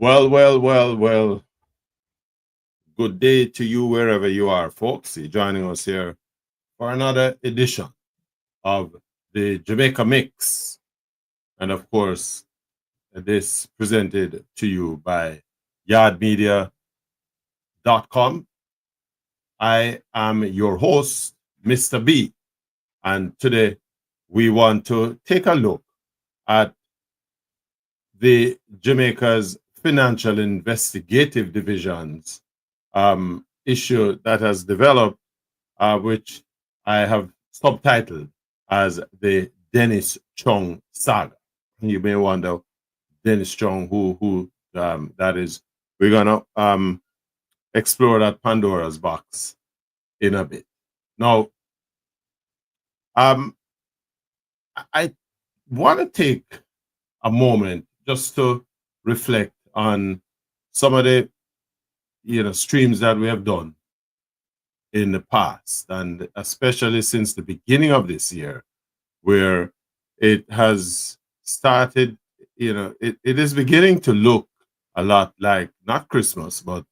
Well. Good day to you wherever you are, folks. You're joining us here for another edition of the Jamaica Mix. And of course, this presented to you by yardmedia.com. I am your host, Mr. B. And today we want to take a look at the Jamaica's Financial Investigative Division's issue that has developed, which I have subtitled as the Dennis Chung Saga. You may wonder, Dennis Chung, who that is. We're gonna explore that Pandora's box in a bit. Now, I want to take a moment just to reflect on some of the streams that we have done in the past, and especially since the beginning of this year, where it has started, it is beginning to look a lot like not Christmas, but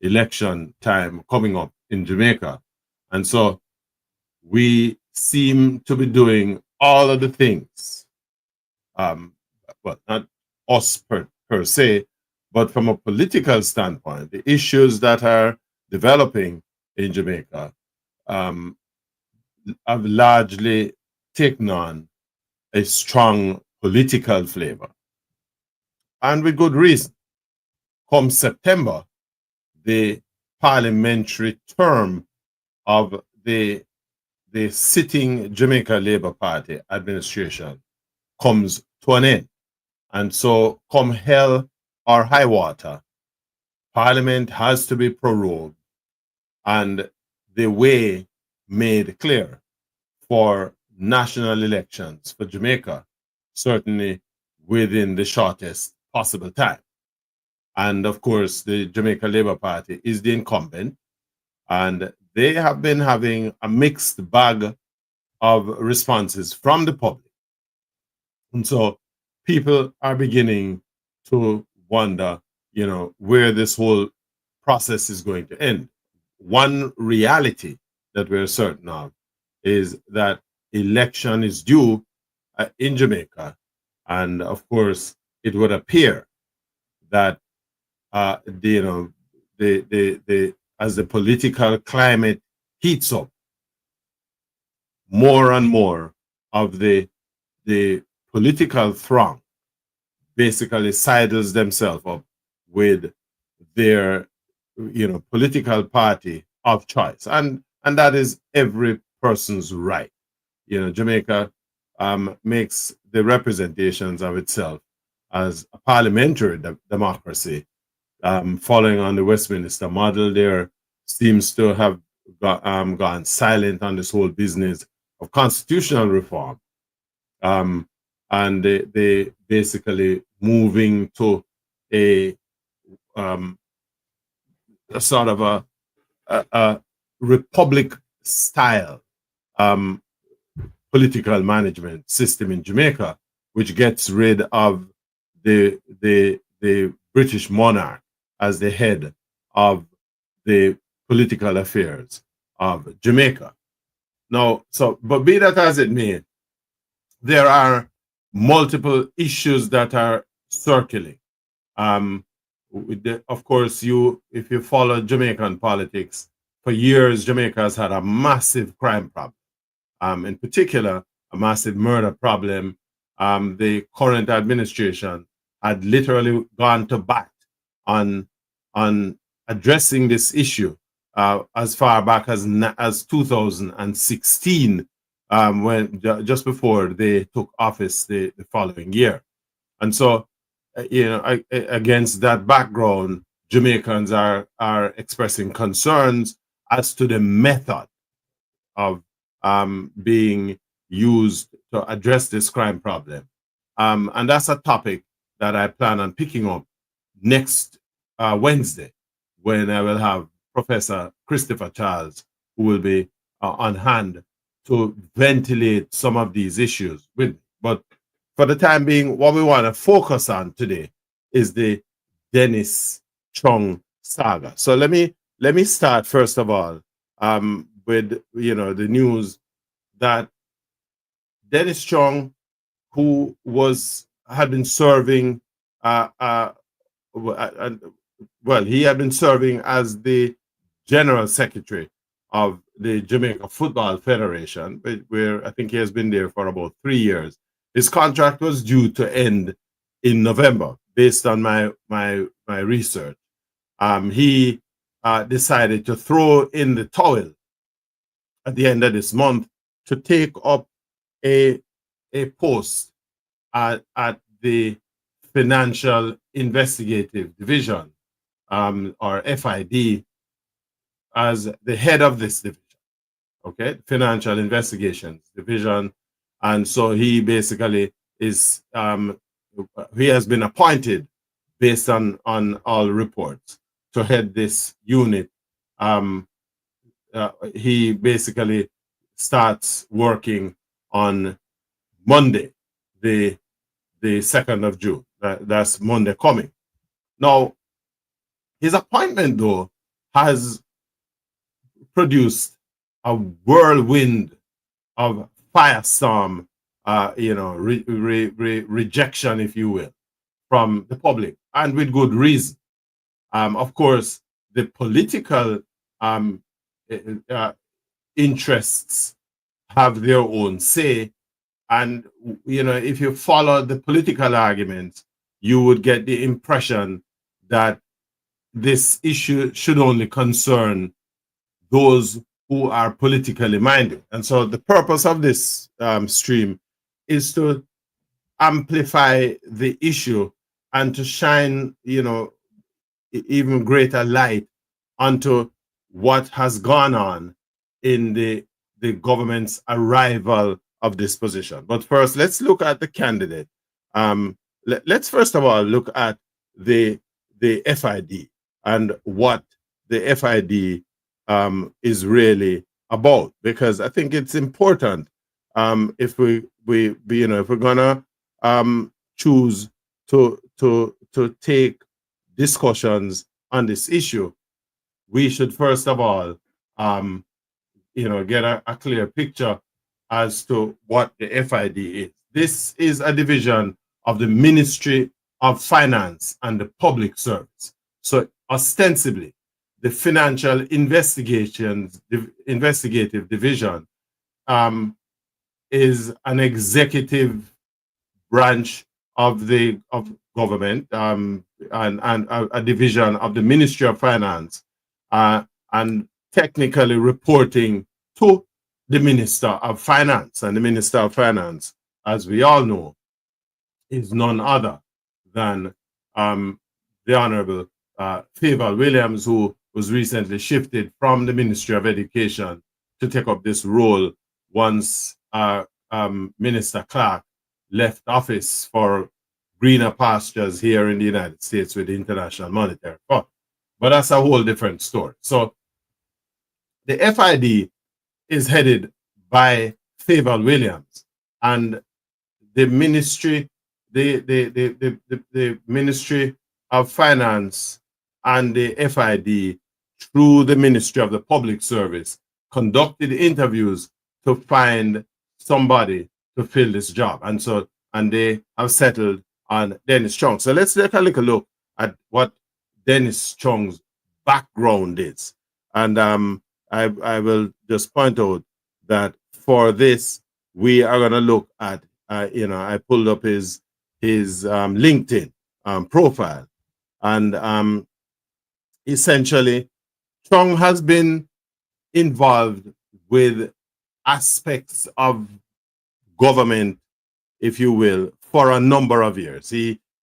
election time coming up in Jamaica. And so we seem to be doing all of the things, but not us per se, but from a political standpoint, the issues that are developing in Jamaica have largely taken on a strong political flavor. And with good reason. Come September, the parliamentary term of the sitting Jamaica Labour Party administration comes to an end. And so come hell or high water, Parliament has to be prorogued and the way made clear for national elections for Jamaica, certainly within the shortest possible time. And of course, the Jamaica Labour Party is the incumbent, and they have been having a mixed bag of responses from the public. And so people are beginning to wonder, where this whole process is going to end. One reality that we're certain of is that election is due in Jamaica. And of course, it would appear that, as the political climate heats up, more and more of the political throng basically sidles themselves up with their political party of choice, and that is every person's right. Jamaica makes the representations of itself as a parliamentary democracy, following on the Westminster model. There seems to have gone silent on this whole business of constitutional reform, and they basically moving to a sort of a republic style political management system in Jamaica, which gets rid of the British monarch as the head of the political affairs of Jamaica. Now, but be that as it may, there are multiple issues that are circling. Of course, if you follow Jamaican politics, for years, Jamaica has had a massive crime problem. In particular, a massive murder problem. The current administration had literally gone to bat on addressing this issue as far back as 2016, when just before they took office the following year. And so, against that background, Jamaicans are expressing concerns as to the method of being used to address this crime problem. And that's a topic that I plan on picking up next Wednesday, when I will have Professor Christopher Charles, who will be on hand to ventilate some of these issues with me. But for the time being, what we want to focus on today is the Dennis Chung saga. So let me start first of all with the news that Dennis Chung, who had been serving well, he had been serving as the general secretary of the Jamaica Football Federation, where I think he has been there for about 3 years. His contract was due to end in November, based on my research. He decided to throw in the towel at the end of this month to take up a post at the Financial Investigative Division, or FID, as the head of this division. Okay, Financial Investigations Division. And so he basically is he has been appointed, based on all reports, to head this unit. He basically starts working on Monday, the 2nd of June. That's Monday coming. Now, his appointment, though, has produced a whirlwind of firestorm, rejection, if you will, from the public, and with good reason. Of course, the political interests have their own say, and if you follow the political argument, you would get the impression that this issue should only concern those who are politically minded. And so the purpose of this stream is to amplify the issue and to shine, even greater light onto what has gone on in the government's arrival of this position. But first, let's look at the candidate. Let's first of all look at the FID and what the FID is really about, because I think it's important. If we're gonna choose to take discussions on this issue, we should first of all get a clear picture as to what the FID is. This is a division of the Ministry of Finance and the Public Service. So ostensibly, the Financial Investigative Division is an executive branch of government, and a division of the Ministry of Finance, and technically reporting to the Minister of Finance. And the Minister of Finance, as we all know, is none other than the Honorable Favor Williams, who was recently shifted from the Ministry of Education to take up this role once Minister Clark left office for greener pastures here in the United States with the International Monetary Fund. But that's a whole different story. So the FID is headed by Favor Williams, and the ministry, the Ministry of Finance and the FID, through the Ministry of the Public Service, conducted interviews to find somebody to fill this job. And they have settled on Dennis Chung. So let's take a little look at what Dennis Chung's background is. And I will just point out that for this, we are going to look at, I pulled up his LinkedIn profile. And essentially, Chung has been involved with aspects of government, if you will, for a number of years.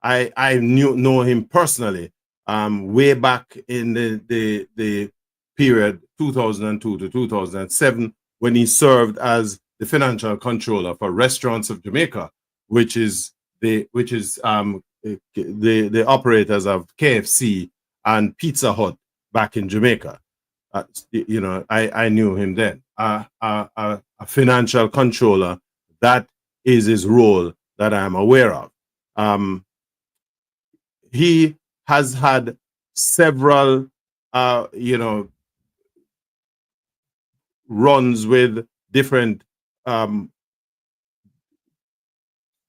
I know him personally way back in the period 2002 to 2007, when he served as the financial controller for Restaurants of Jamaica, which is the operators of KFC and Pizza Hut back in Jamaica. I knew him then. A financial controller, that is his role that I'm aware of. He has had several, you know, runs with different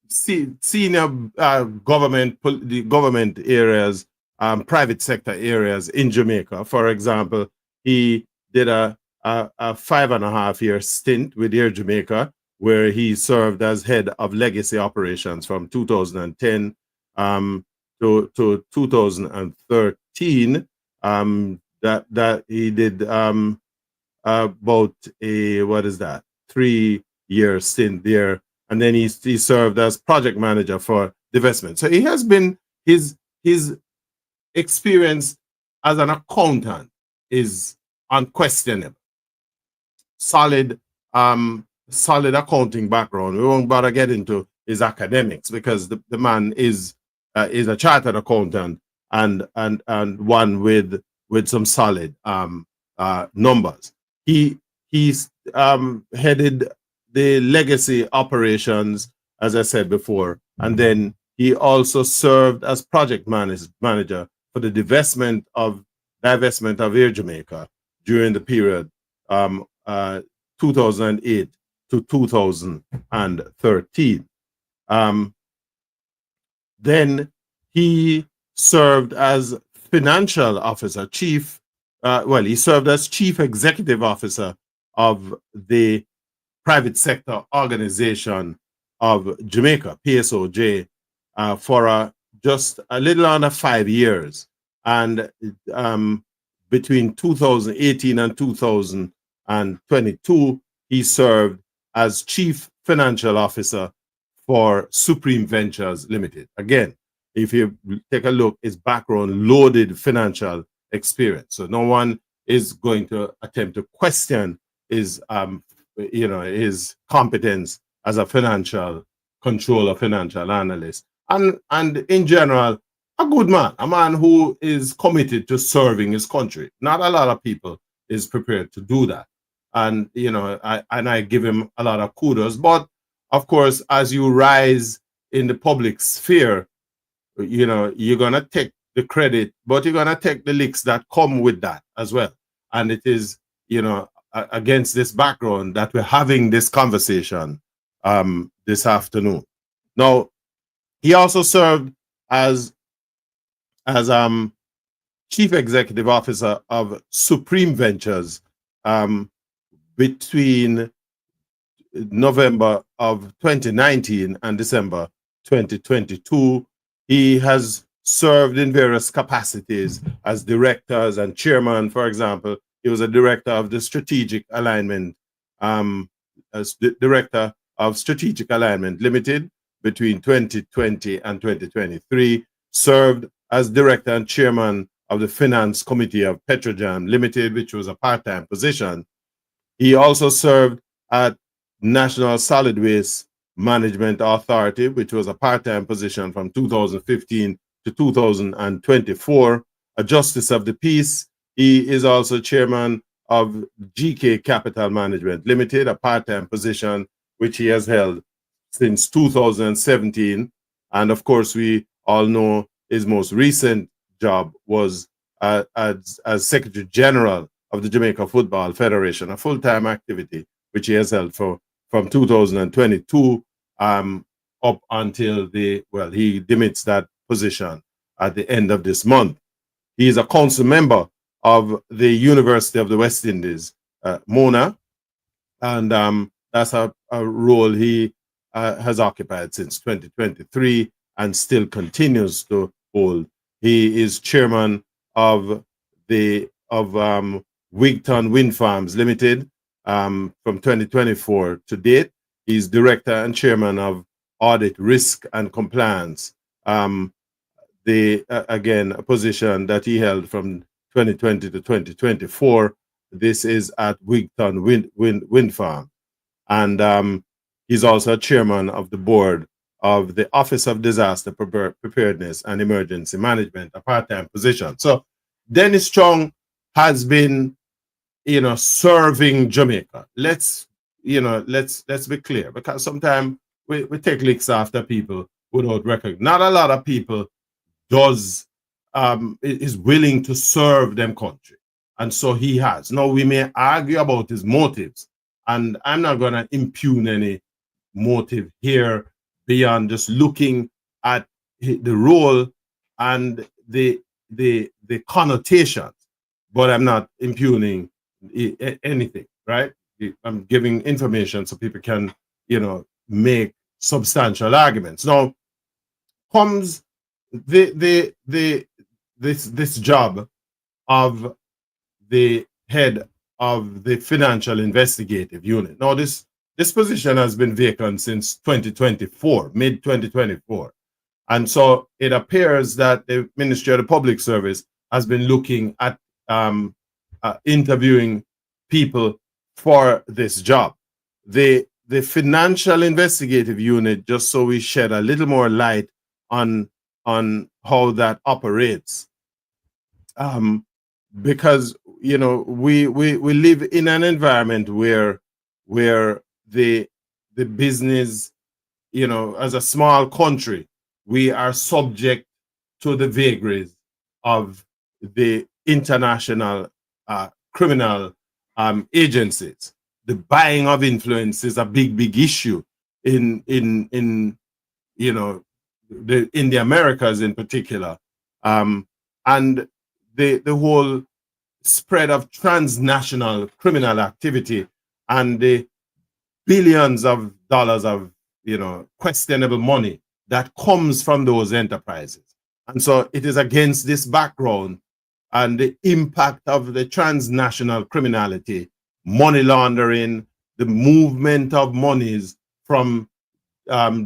senior the government areas, private sector areas in Jamaica. For example, he did a 5.5-year stint with Air Jamaica, where he served as head of legacy operations from 2010 to 2013. That he did about a, what is that, 3-year stint there, and then he served as project manager for divestment. So he has been, his experience as an accountant is unquestionable. Solid accounting background. We won't bother get into his academics, because the man is a chartered accountant and one with some solid numbers. He's headed the legacy operations, as I said before, and then he also served as project manager for the divestment of Air Jamaica during the period 2008 to 2013. Then he served as financial officer, he served as chief executive officer of the private sector organization of Jamaica, PSOJ, for just a little under 5 years. And between 2018 and 2022, he served as chief financial officer for Supreme Ventures Limited. Again, if you take a look, his background, loaded financial experience. So no one is going to attempt to question his his competence as a financial controller, financial analyst, and in general, a good man, a man who is committed to serving his country. Not a lot of people is prepared to do that, and I give him a lot of kudos. But of course, as you rise in the public sphere, you're gonna take the credit, but you're gonna take the licks that come with that as well. And it is, against this background that we're having this conversation this afternoon. Now, he also served as chief executive officer of Supreme Ventures between November of 2019 and December 2022. He has served in various capacities as directors and chairman. For example, he was a director of the Strategic Alignment, as the director of Strategic Alignment Limited between 2020 and 2023, served as director and chairman of the Finance Committee of Petrojam Limited, which was a part-time position. He also served at National Solid Waste Management Authority, which was a part-time position from 2015 to 2024, a Justice of the Peace. He is also chairman of GK Capital Management Limited, a part-time position which he has held since 2017. And of course, we all know his most recent job was as Secretary General of the Jamaica Football Federation, a full-time activity which he has held from 2022 up until he demits that position at the end of this month. He is a council member of the University of the West Indies, Mona, and that's a role he has occupied since 2023 and still continues to hold. He is chairman of Wigton Wind Farms Limited from 2024 to date. He's director and chairman of Audit, Risk and Compliance. Again, a position that he held from 2020 to 2024. This is at Wigton Wind Farm. And he's also chairman of the board of the Office of Disaster Preparedness and Emergency Management, a part-time position. So Dennis Chung has been, serving Jamaica. Let's be clear, because sometimes we take licks after people without record. Not a lot of people does is willing to serve them country. And so he has. Now, we may argue about his motives, and I'm not going to impugn any motive here beyond just looking at the role and the connotations, but I'm not impugning anything, right? I'm giving information so people can, make substantial arguments. Now comes this job of the head of the Financial Investigative Unit. Now, this position has been vacant since 2024, mid-2024. And so it appears that the Ministry of the Public Service has been looking at interviewing people for this job. The Financial Investigative Unit, just so we shed a little more light on how that operates, because we live in an environment where the business, as a small country, we are subject to the vagaries of the international criminal agencies. The buying of influence is a big issue in the Americas in particular, and the whole spread of transnational criminal activity and the billions of dollars of questionable money that comes from those enterprises. And so it is against this background and the impact of the transnational criminality, money laundering, the movement of monies from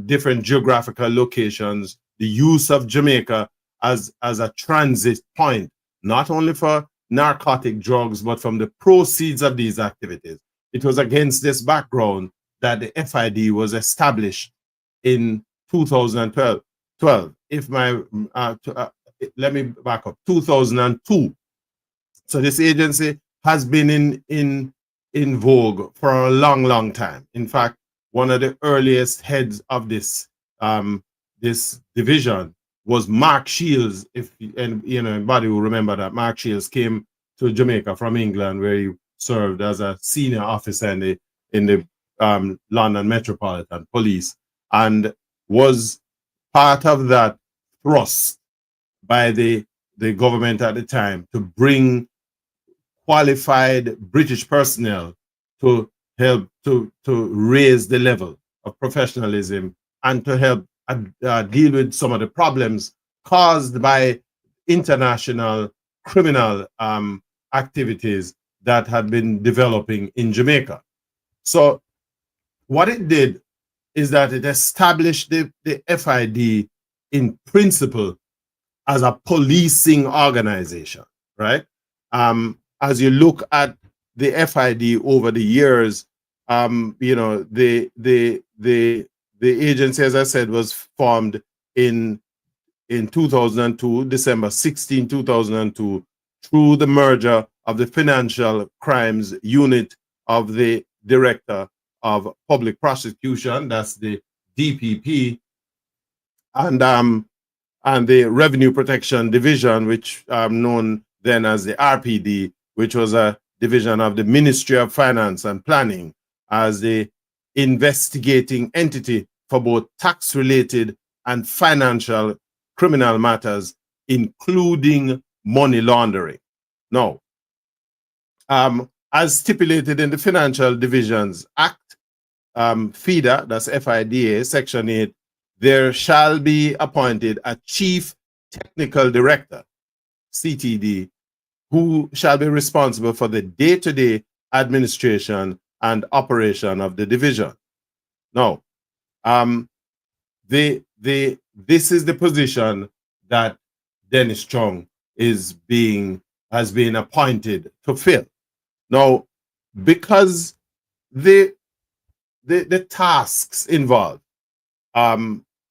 different geographical locations, the use of Jamaica as a transit point, not only for narcotic drugs, but from the proceeds of these activities. It was against this background that the FID was established in 2012. Let me back up. 2002. So this agency has been in vogue for a long time. In fact, one of the earliest heads of this division was Mark Shields. If anybody will remember that Mark Shields came to Jamaica from England, where he served as a senior officer in the London Metropolitan Police, and was part of that thrust by the government at the time to bring qualified British personnel to help to raise the level of professionalism and to help deal with some of the problems caused by international criminal activities that had been developing in Jamaica. So what it did is that it established the FID in principle as a policing organization, right? As you look at the FID over the years, the agency, as I said, was formed in 2002, December 16, 2002, through the merger of the Financial Crimes Unit of the Director of Public Prosecution, that's the DPP, and the Revenue Protection Division, which known then as the RPD, which was a division of the Ministry of Finance and Planning, as the investigating entity for both tax-related and financial criminal matters, including money laundering. Now, as stipulated in the Financial Divisions Act, FIDA, that's FIDA, Section 8, there shall be appointed a Chief Technical Director, CTD, who shall be responsible for the day-to-day administration and operation of the division. Now, this is the position that Dennis Chung has been appointed to fill. Now, because the tasks involved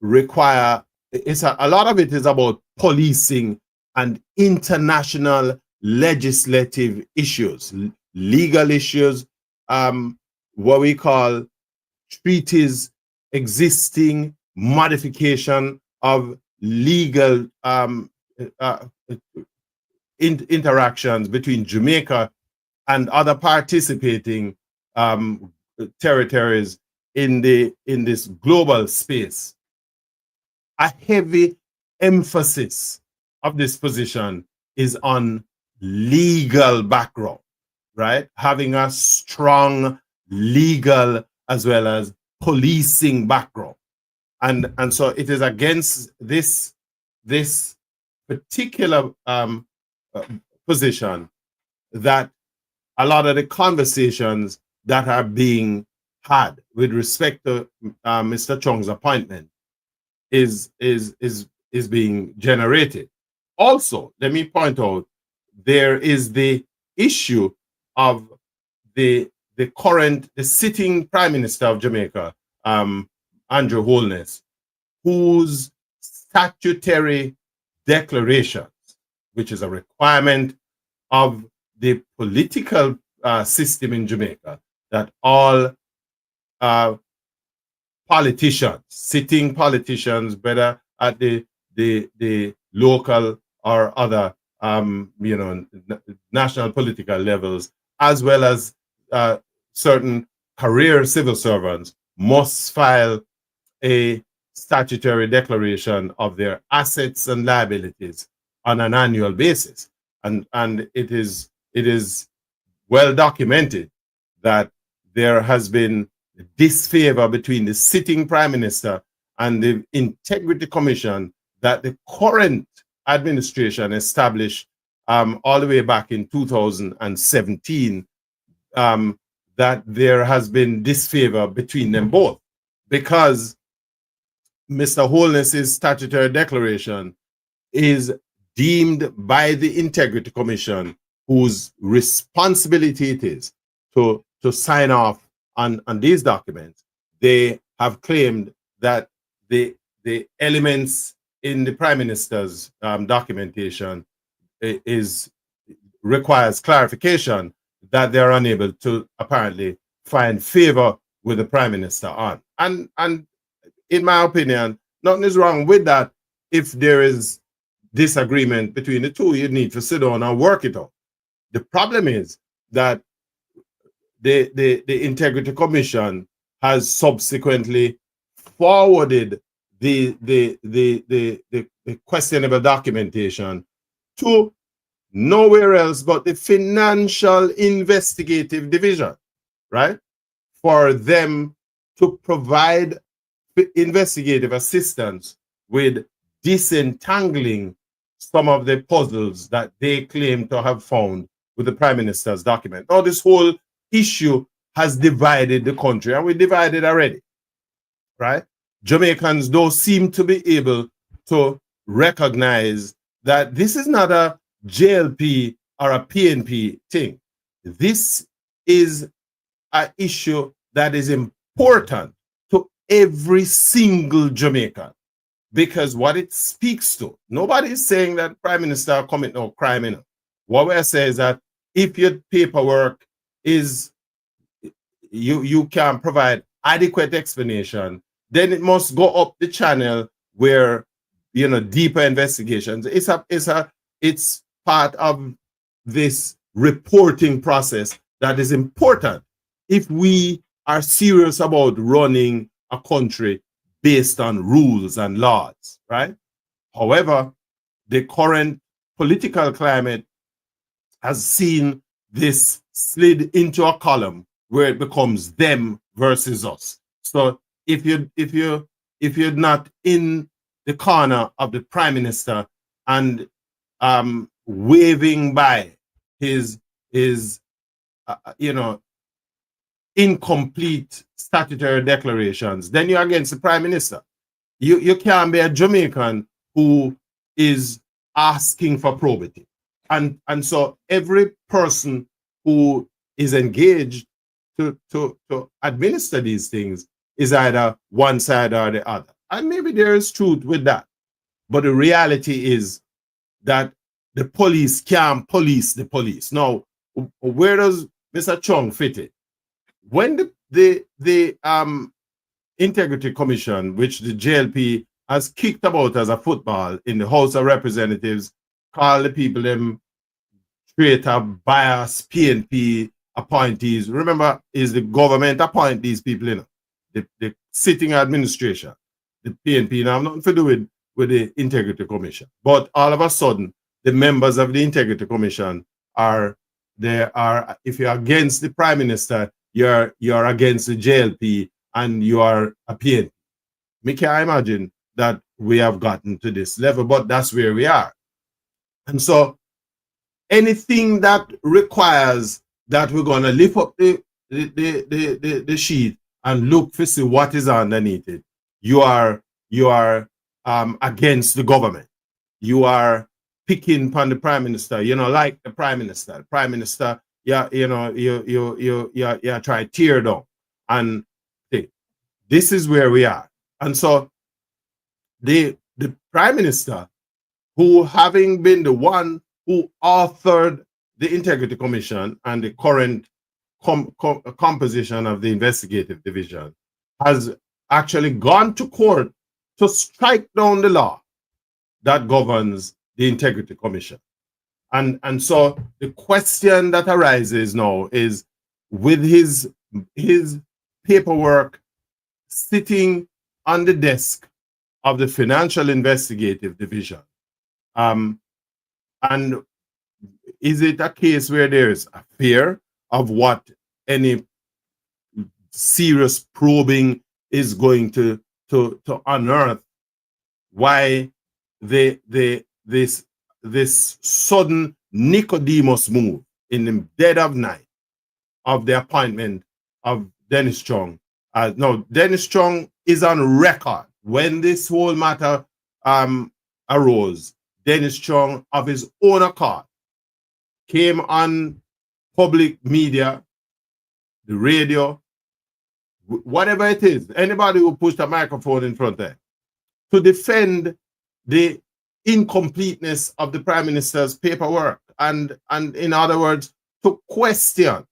require, a lot of it is about policing and international legislative issues, legal issues, what we call treaties, existing modification of legal interactions between Jamaica and other participating territories in this global space. A heavy emphasis of this position is on legal background, right? Having a strong legal as well as policing background. And so it is against this particular position that a lot of the conversations that are being had with respect to Mr. Chung's appointment is being generated. Also, let me point out, there is the issue of the sitting Prime Minister of Jamaica, Andrew Holness, whose statutory declarations, which is a requirement of the political system in Jamaica, that all politicians, sitting politicians, whether at the local or other national political levels, as well as certain career civil servants, must file a statutory declaration of their assets and liabilities on an annual basis. And it is well documented that there has been disfavor between the sitting Prime Minister and the Integrity Commission that the current administration established all the way back in 2017, that there has been disfavor between them both, because Mr. Holness's statutory declaration is deemed by the Integrity Commission, whose responsibility it is to sign off on these documents. They have claimed that the elements in the Prime Minister's documentation requires clarification that they're unable to apparently find favor with the Prime Minister on. And in my opinion, nothing is wrong with that. If there is disagreement between the two, you need to sit down and work it out. The problem is that the Integrity Commission has subsequently forwarded the questionable documentation to nowhere else but the Financial Investigative Division, right? For them to provide investigative assistance with disentangling some of the puzzles that they claim to have found with the Prime Minister's document. Now, this whole issue has divided the country, and we divided already, right? Jamaicans don't seem to be able to recognize that this is not a JLP or a PNP thing. This is an issue that is important to every single Jamaican, because what it speaks to, nobody is saying that Prime Minister commit no crime in it. What we're saying is that if your paperwork is, you can provide adequate explanation, then it must go up the channel where, deeper investigations. It's part of this reporting process that is important if we are serious about running a country based on rules and laws, right? However, the current political climate has seen this slid into a column where it becomes them versus us. So if you're not in the corner of the Prime Minister and waving by his incomplete statutory declarations, then you're against the Prime Minister. You can't be a Jamaican who is asking for probity. And so every person who is engaged to administer these things is either one side or the other. And maybe there is truth with that. But the reality is that the police can't police the police. Now, where does Mr. Chung fit it? When the Integrity Commission, which the JLP has kicked about as a football in the House of Representatives, call the people them traitor, bias, PNP appointees. Remember, is the government appoint these people, the sitting administration, the PNP. Now, have nothing to do with the Integrity Commission. But all of a sudden, the members of the Integrity Commission if you're against the Prime Minister, you're against the JLP and you are a PNP. Me can't imagine that we have gotten to this level, but that's where we are. And so anything that requires that we're going to lift up the sheet and look to see what is underneath it, you are against the government. You are picking upon the Prime Minister, like the Prime Minister. The Prime Minister, you try to tear down. And this is where we are. And so the Prime Minister, who having been the one who authored the Integrity Commission and the current composition of the Investigative Division, has actually gone to court to strike down the law that governs the Integrity Commission. And so the question that arises now is, with his paperwork sitting on the desk of the Financial Investigative Division, and is it a case where there's a fear of what any serious probing is going to unearth? Why this sudden Nicodemus move in the dead of night of the appointment of Dennis Chung? No, Dennis Chung is on record when this whole matter arose. Dennis Chung, of his own accord, came on public media, the radio, whatever it is, anybody who pushed a microphone in front there, to defend the incompleteness of the Prime Minister's paperwork, and in other words, to question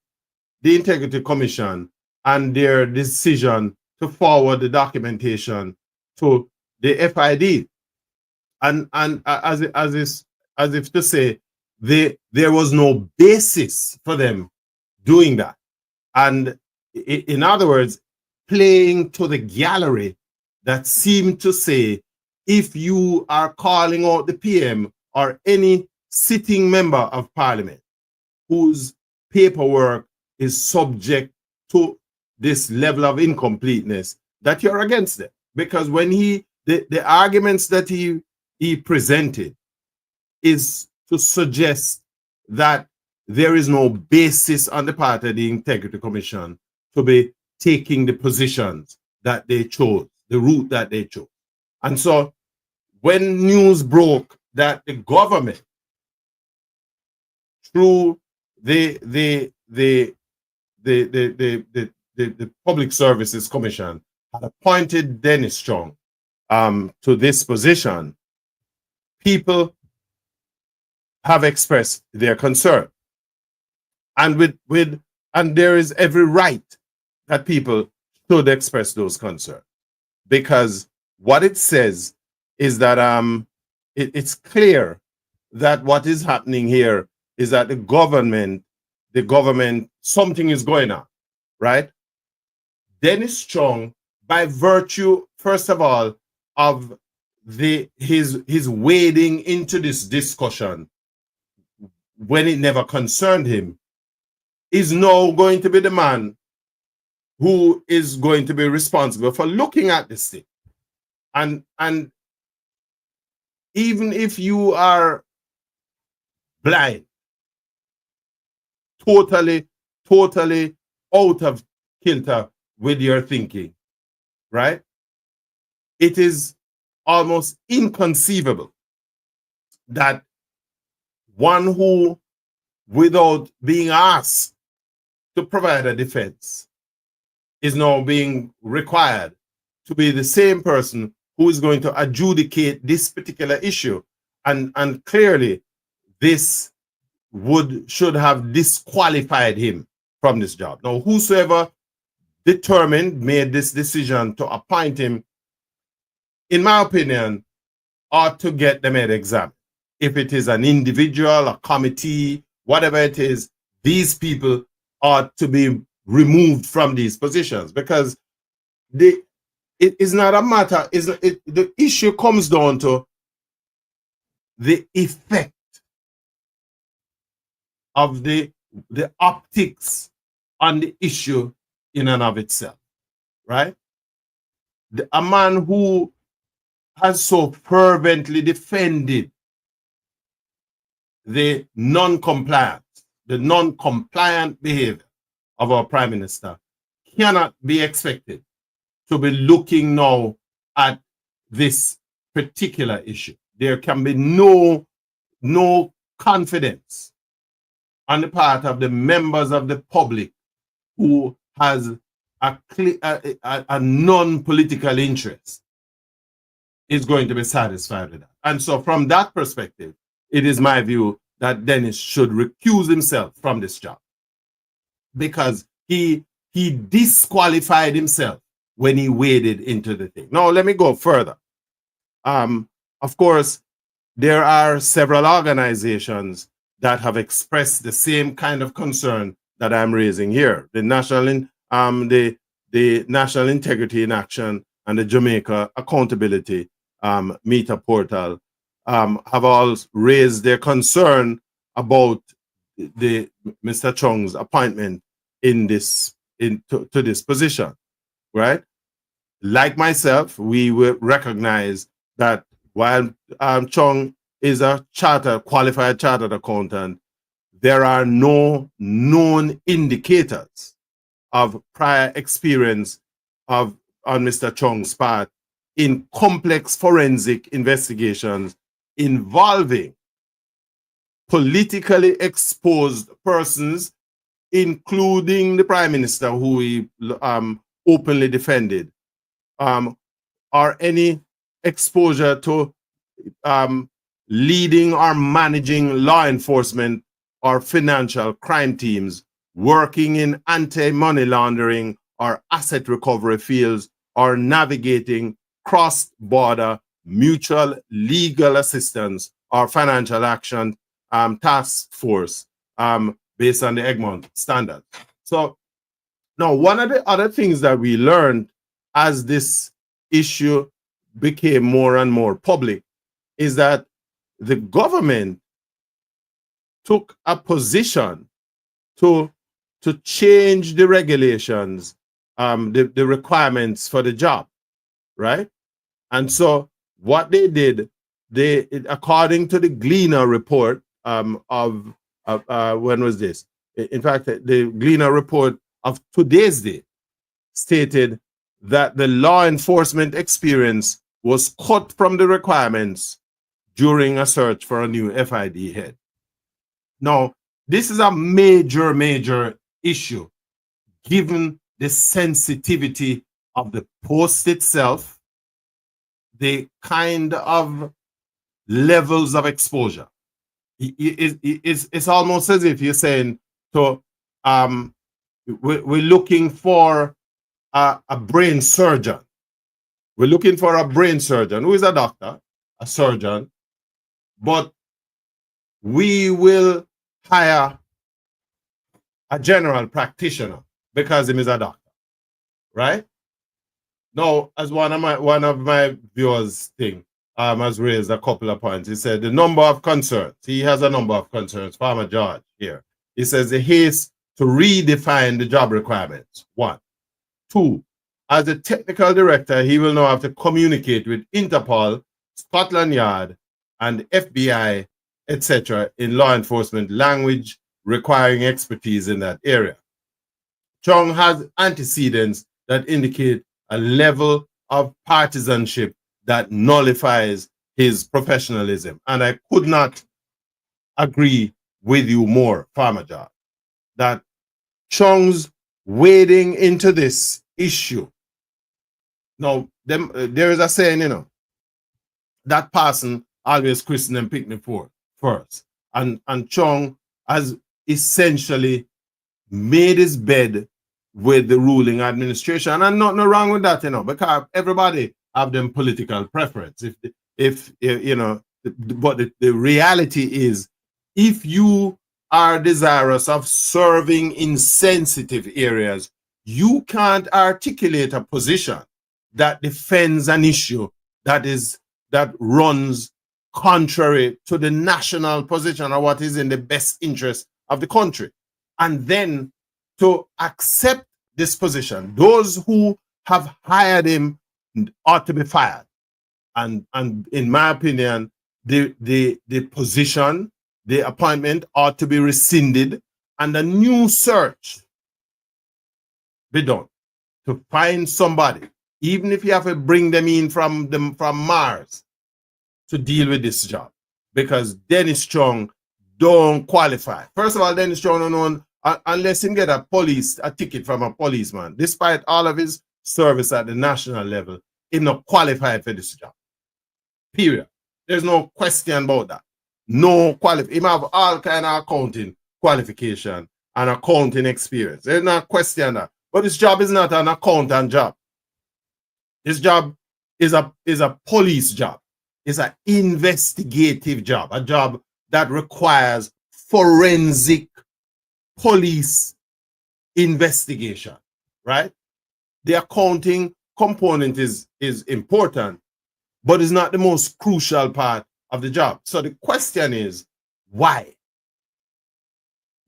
the Integrity Commission and their decision to forward the documentation to the FID. And as if to say, there was no basis for them doing that. And in other words, playing to the gallery that seemed to say, if you are calling out the PM or any sitting member of Parliament whose paperwork is subject to this level of incompleteness, that you're against it. Because when the arguments that he presented is to suggest that there is no basis on the part of the Integrity Commission to be taking the positions that they chose, the route that they chose. And so when news broke that the government, through the Public Services Commission, had appointed Dennis Chung to this position, people have expressed their concern, and and there is every right that people should express those concerns, because what it says is that it's clear that what is happening here is that the government, something is going on, right? Dennis Chung, by virtue, first of all, of his wading into this discussion when it never concerned him, is now going to be the man who is going to be responsible for looking at this thing. And even if you are blind, totally out of kilter with your thinking, right? It is almost inconceivable that one who, without being asked to provide a defense, is now being required to be the same person who is going to adjudicate this particular issue. And clearly, this should have disqualified him from this job. Now, whosoever made this decision to appoint him in my opinion, ought to get them head examined. If it is an individual, a committee, whatever it is, these people ought to be removed from these positions, because it is not a matter, the issue comes down to the effect of the optics on the issue in and of itself, right? A man who has so fervently defended the non-compliant behavior of our Prime Minister cannot be expected to be looking now at this particular issue. There can be no confidence on the part of the members of the public who has a non-political interest is going to be satisfied with that. And so from that perspective, it is my view that Dennis should recuse himself from this job, because he disqualified himself when he waded into the thing. Now, let me go further. Of course, there are several organizations that have expressed the same kind of concern that I'm raising here. The National Integrity in Action and the Jamaica Accountability Meter Portal have all raised their concern about Mr. Chung's appointment to this position, right? Like myself, we will recognize that while Chung is a qualified chartered accountant, there are no known indicators of prior experience on Mr. Chung's part in complex forensic investigations involving politically exposed persons, including the Prime Minister, who he openly defended, or any exposure to leading or managing law enforcement or financial crime teams working in anti-money laundering or asset recovery fields, or navigating cross-border mutual legal assistance or financial action task force based on the Egmont standard. So now, one of the other things that we learned as this issue became more and more public is that the government took a position to change the regulations, the requirements for the job, right? And so what they did, according to the Gleaner report when was this? In fact, the Gleaner report of today's date stated that the law enforcement experience was cut from the requirements during a search for a new FID head. Now, this is a major issue, given the sensitivity of the post itself, the kind of levels of exposure. It's almost as if you're saying, so we're looking for a brain surgeon. We're looking for a brain surgeon who is a doctor, a surgeon, but we will hire a general practitioner because he is a doctor, right? Now, as one of my viewers has raised a couple of points. He said the number of concerns. He has a number of concerns. Farmer George here. He says the haste to redefine the job requirements. 1. 2. As a technical director, he will now have to communicate with Interpol, Scotland Yard, and FBI, etc. in law enforcement language requiring expertise in that area. Chung has antecedents that indicate a level of partisanship that nullifies his professionalism. And I could not agree with you more, Farmer George, that Chung's wading into this issue. Now, there is a saying, that person always christen and pick me first. And Chung has essentially made his bed with the ruling administration. And nothing wrong with that, because everybody have them political preference. If you know, but the reality is, if you are desirous of serving in sensitive areas, you can't articulate a position that defends an issue that runs contrary to the national position or what is in the best interest of the country. And then to accept this position, those who have hired him ought to be fired. And in my opinion, the position, the appointment ought to be rescinded and a new search be done to find somebody, even if you have to bring them in from Mars, to deal with this job, because Dennis Chung don't qualify. First of all, Dennis Chung don't know, unless he get a ticket from a policeman, despite all of his service at the national level, he not qualified for this job. Period. There's no question about that. No qualification. He have all kind of accounting qualification and accounting experience. There's no question that. But this job is not an accountant job. This job is a police job. It's an investigative job, a job that requires forensic police investigation, right? The accounting component is important, but it's not the most crucial part of the job. So the question is, why?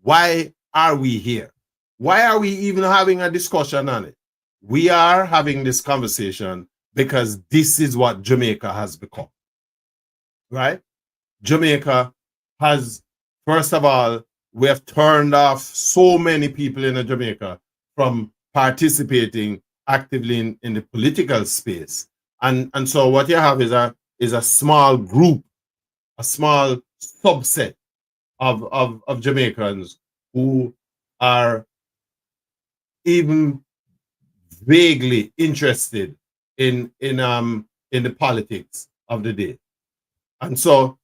Why are we here? Why are we even having a discussion on it? We are having this conversation because this is what Jamaica has become, right? Jamaica has, first of all, we have turned off so many people in Jamaica from participating actively in the political space. And so what you have is a small group, a small subset of Jamaicans who are even vaguely interested in the politics of the day. And so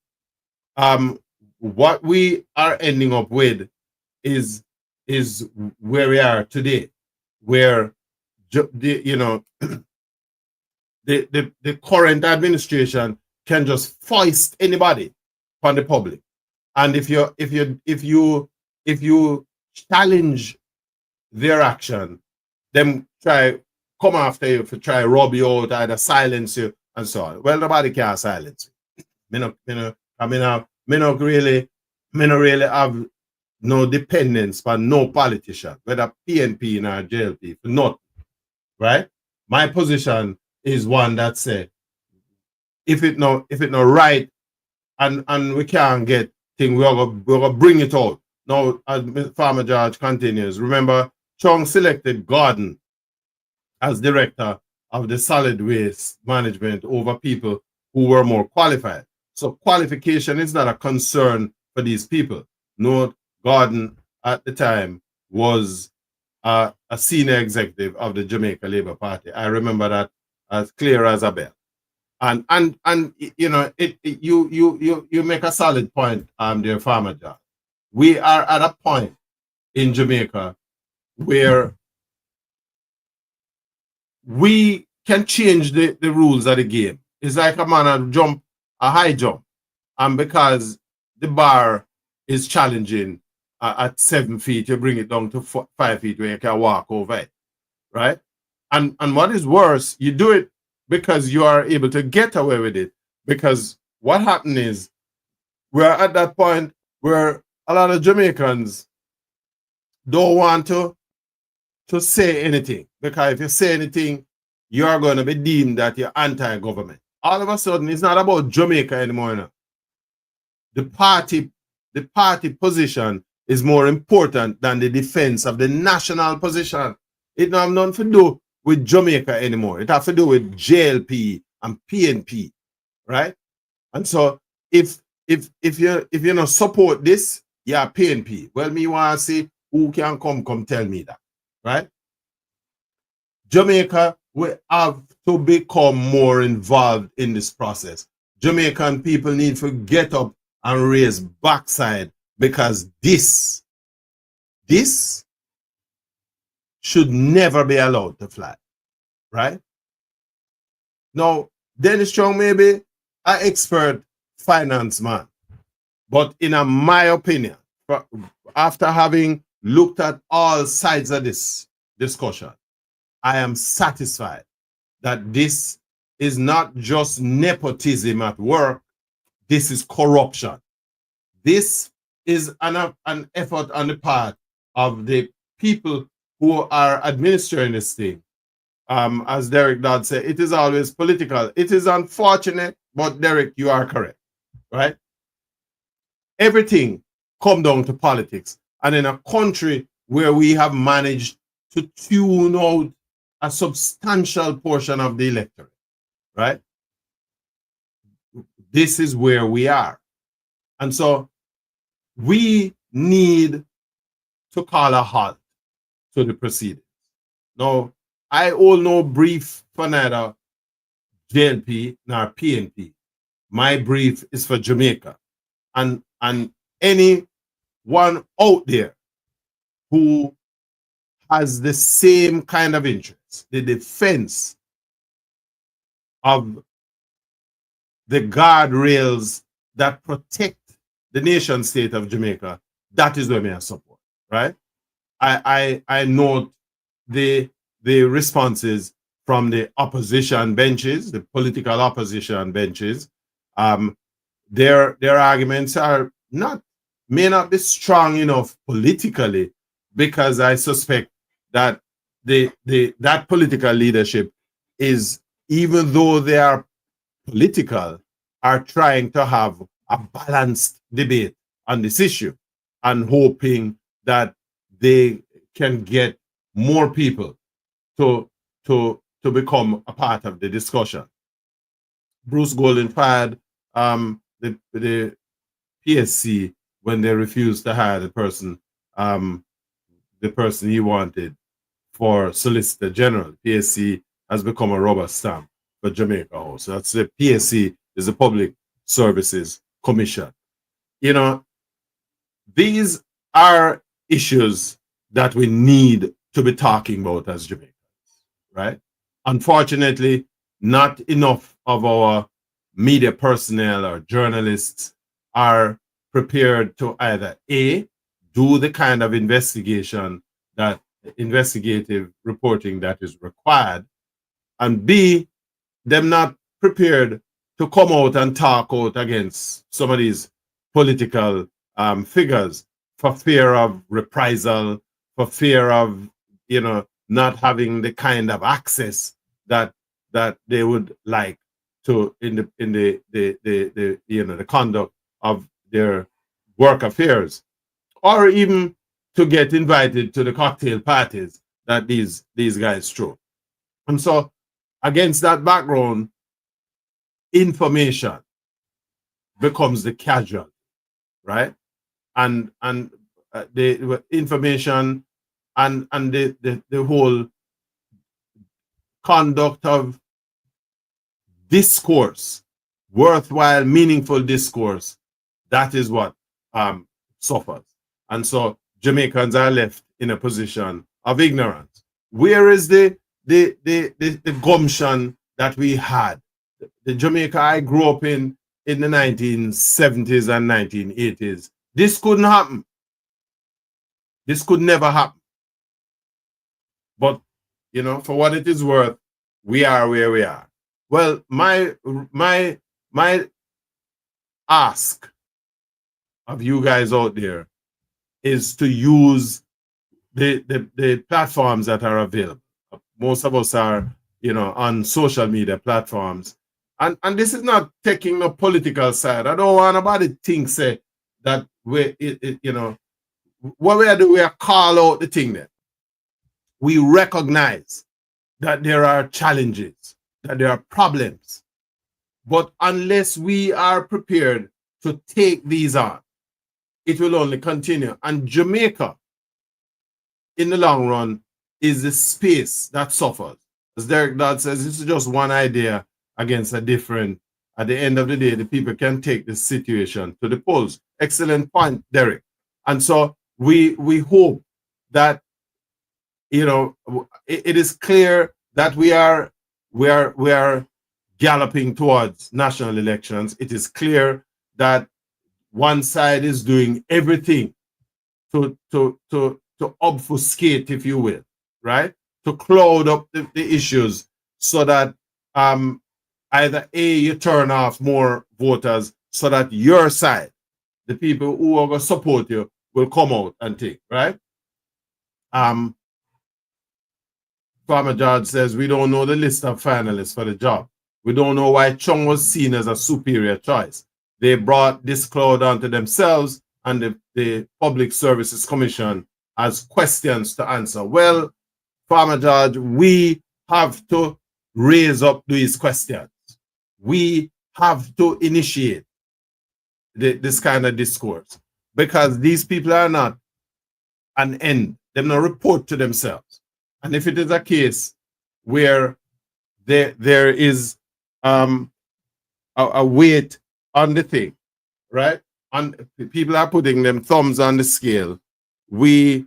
what we are ending up with is where we are today, where the current administration can just foist anybody on the public. And if you challenge their action, them try come after you for try rob you out, either silence you and so on. Well, nobody can silence you. Me not really have no dependence for no politician, whether PNP or JLP, for nothing. Right? My position is one that say, if it not right and we can't get thing, we're gonna bring it out. Now, as Farmer George continues, remember, Chung selected Gordon as director of the solid waste management over people who were more qualified. So qualification is not a concern for these people. No, Gordon at the time was a senior executive of the Jamaica Labour Party. I remember that as clear as a bell. And you know, you make a solid point, dear Farmer George. We are at a point in Jamaica where we can change the rules of the game. It's like a man a high jump, and because the bar is challenging at 7 feet, you bring it down to 5 feet where you can walk over it, right? And what is worse, you do it because you are able to get away with it. Because what happened is, we're at that point where a lot of Jamaicans don't want to say anything, because if you say anything, you are going to be deemed that you're anti-government. All of a sudden, it's not about Jamaica anymore now. The party position is more important than the defense of the national position. It don't have nothing to do with Jamaica anymore. It has to do with JLP and PNP, right? And so if you not support this, yeah, PNP. Well, me want to see who can come tell me that, right? Jamaica will have to become more involved in this process. Jamaican people need to get up and raise backside, because this should never be allowed to fly, right? Now, Dennis Chung may be an expert finance man, but in my opinion, after having looked at all sides of this discussion, I am satisfied that this is not just nepotism at work, this is corruption. This is an effort on the part of the people who are administering this thing. As Derek Dodd said, it is always political. It is unfortunate, but Derek, you are correct, right? Everything comes down to politics. And in a country where we have managed to tune out a substantial portion of the electorate, right? This is where we are. And so we need to call a halt to the proceedings. Now, I owe no brief for neither JLP nor PNP. My brief is for Jamaica. And anyone out there who has the same kind of interest, the defense of the guardrails that protect the nation state of Jamaica, that is where I support, right? I note the responses from the opposition benches, the political opposition benches. Their arguments may not be strong enough politically, because I suspect that that political leadership is, even though they are political, are trying to have a balanced debate on this issue and hoping that they can get more people to become a part of the discussion. Bruce Golden fired the PSC when they refused to hire the person he wanted for Solicitor General. PSC has become a rubber stamp for Jamaica House. That's the PSC is the Public Services Commission. You know, these are issues that we need to be talking about as Jamaicans, right? Unfortunately, not enough of our media personnel or journalists are prepared to either A, do the kind of investigative reporting that is required, and B, them not prepared to come out and talk out against some of these political figures for fear of reprisal, for fear of, you know, not having the kind of access that they would like to in the conduct of their work affairs, or even to get invited to the cocktail parties that these guys throw. And so against that background, information becomes the casualty, right? And the information and the whole conduct of discourse, worthwhile, meaningful discourse, that is what suffers. And so Jamaicans are left in a position of ignorance. Where is the gumption that we had? The Jamaica I grew up in the 1970s and 1980s. This couldn't happen. This could never happen. But, you know, for what it is worth, we are where we are. Well, my ask of you guys out there is to use the platforms that are available. Most of us are, you know, on social media platforms. And this is not taking a political side. I don't want nobody to think, say, that you know, what we are doing, we are call out the thing there. We recognize that there are challenges, that there are problems. But unless we are prepared to take these on, it will only continue. And Jamaica, in the long run, is the space that suffers. As Derek Dodd says, this is just one idea against a different. At the end of the day, the people can take the situation to the polls. Excellent point, Derek. And so we hope that, you know, it is clear that we are galloping towards national elections, it is clear that one side is doing everything to obfuscate, if you will, right? To cloud up the issues so that either A, you turn off more voters so that your side, the people who are going to support you, will come out and take, right? Farmer George says, we don't know the list of finalists for the job. We don't know why Chung was seen as a superior choice. They brought this cloud onto themselves and the Public Services Commission as questions to answer. Well, Farmer George, we have to raise up these questions. We have to initiate this kind of discourse because these people are not an end. They're not report to themselves. And if it is a case where there is a weight on the thing, right? And people are putting them thumbs on the scale. We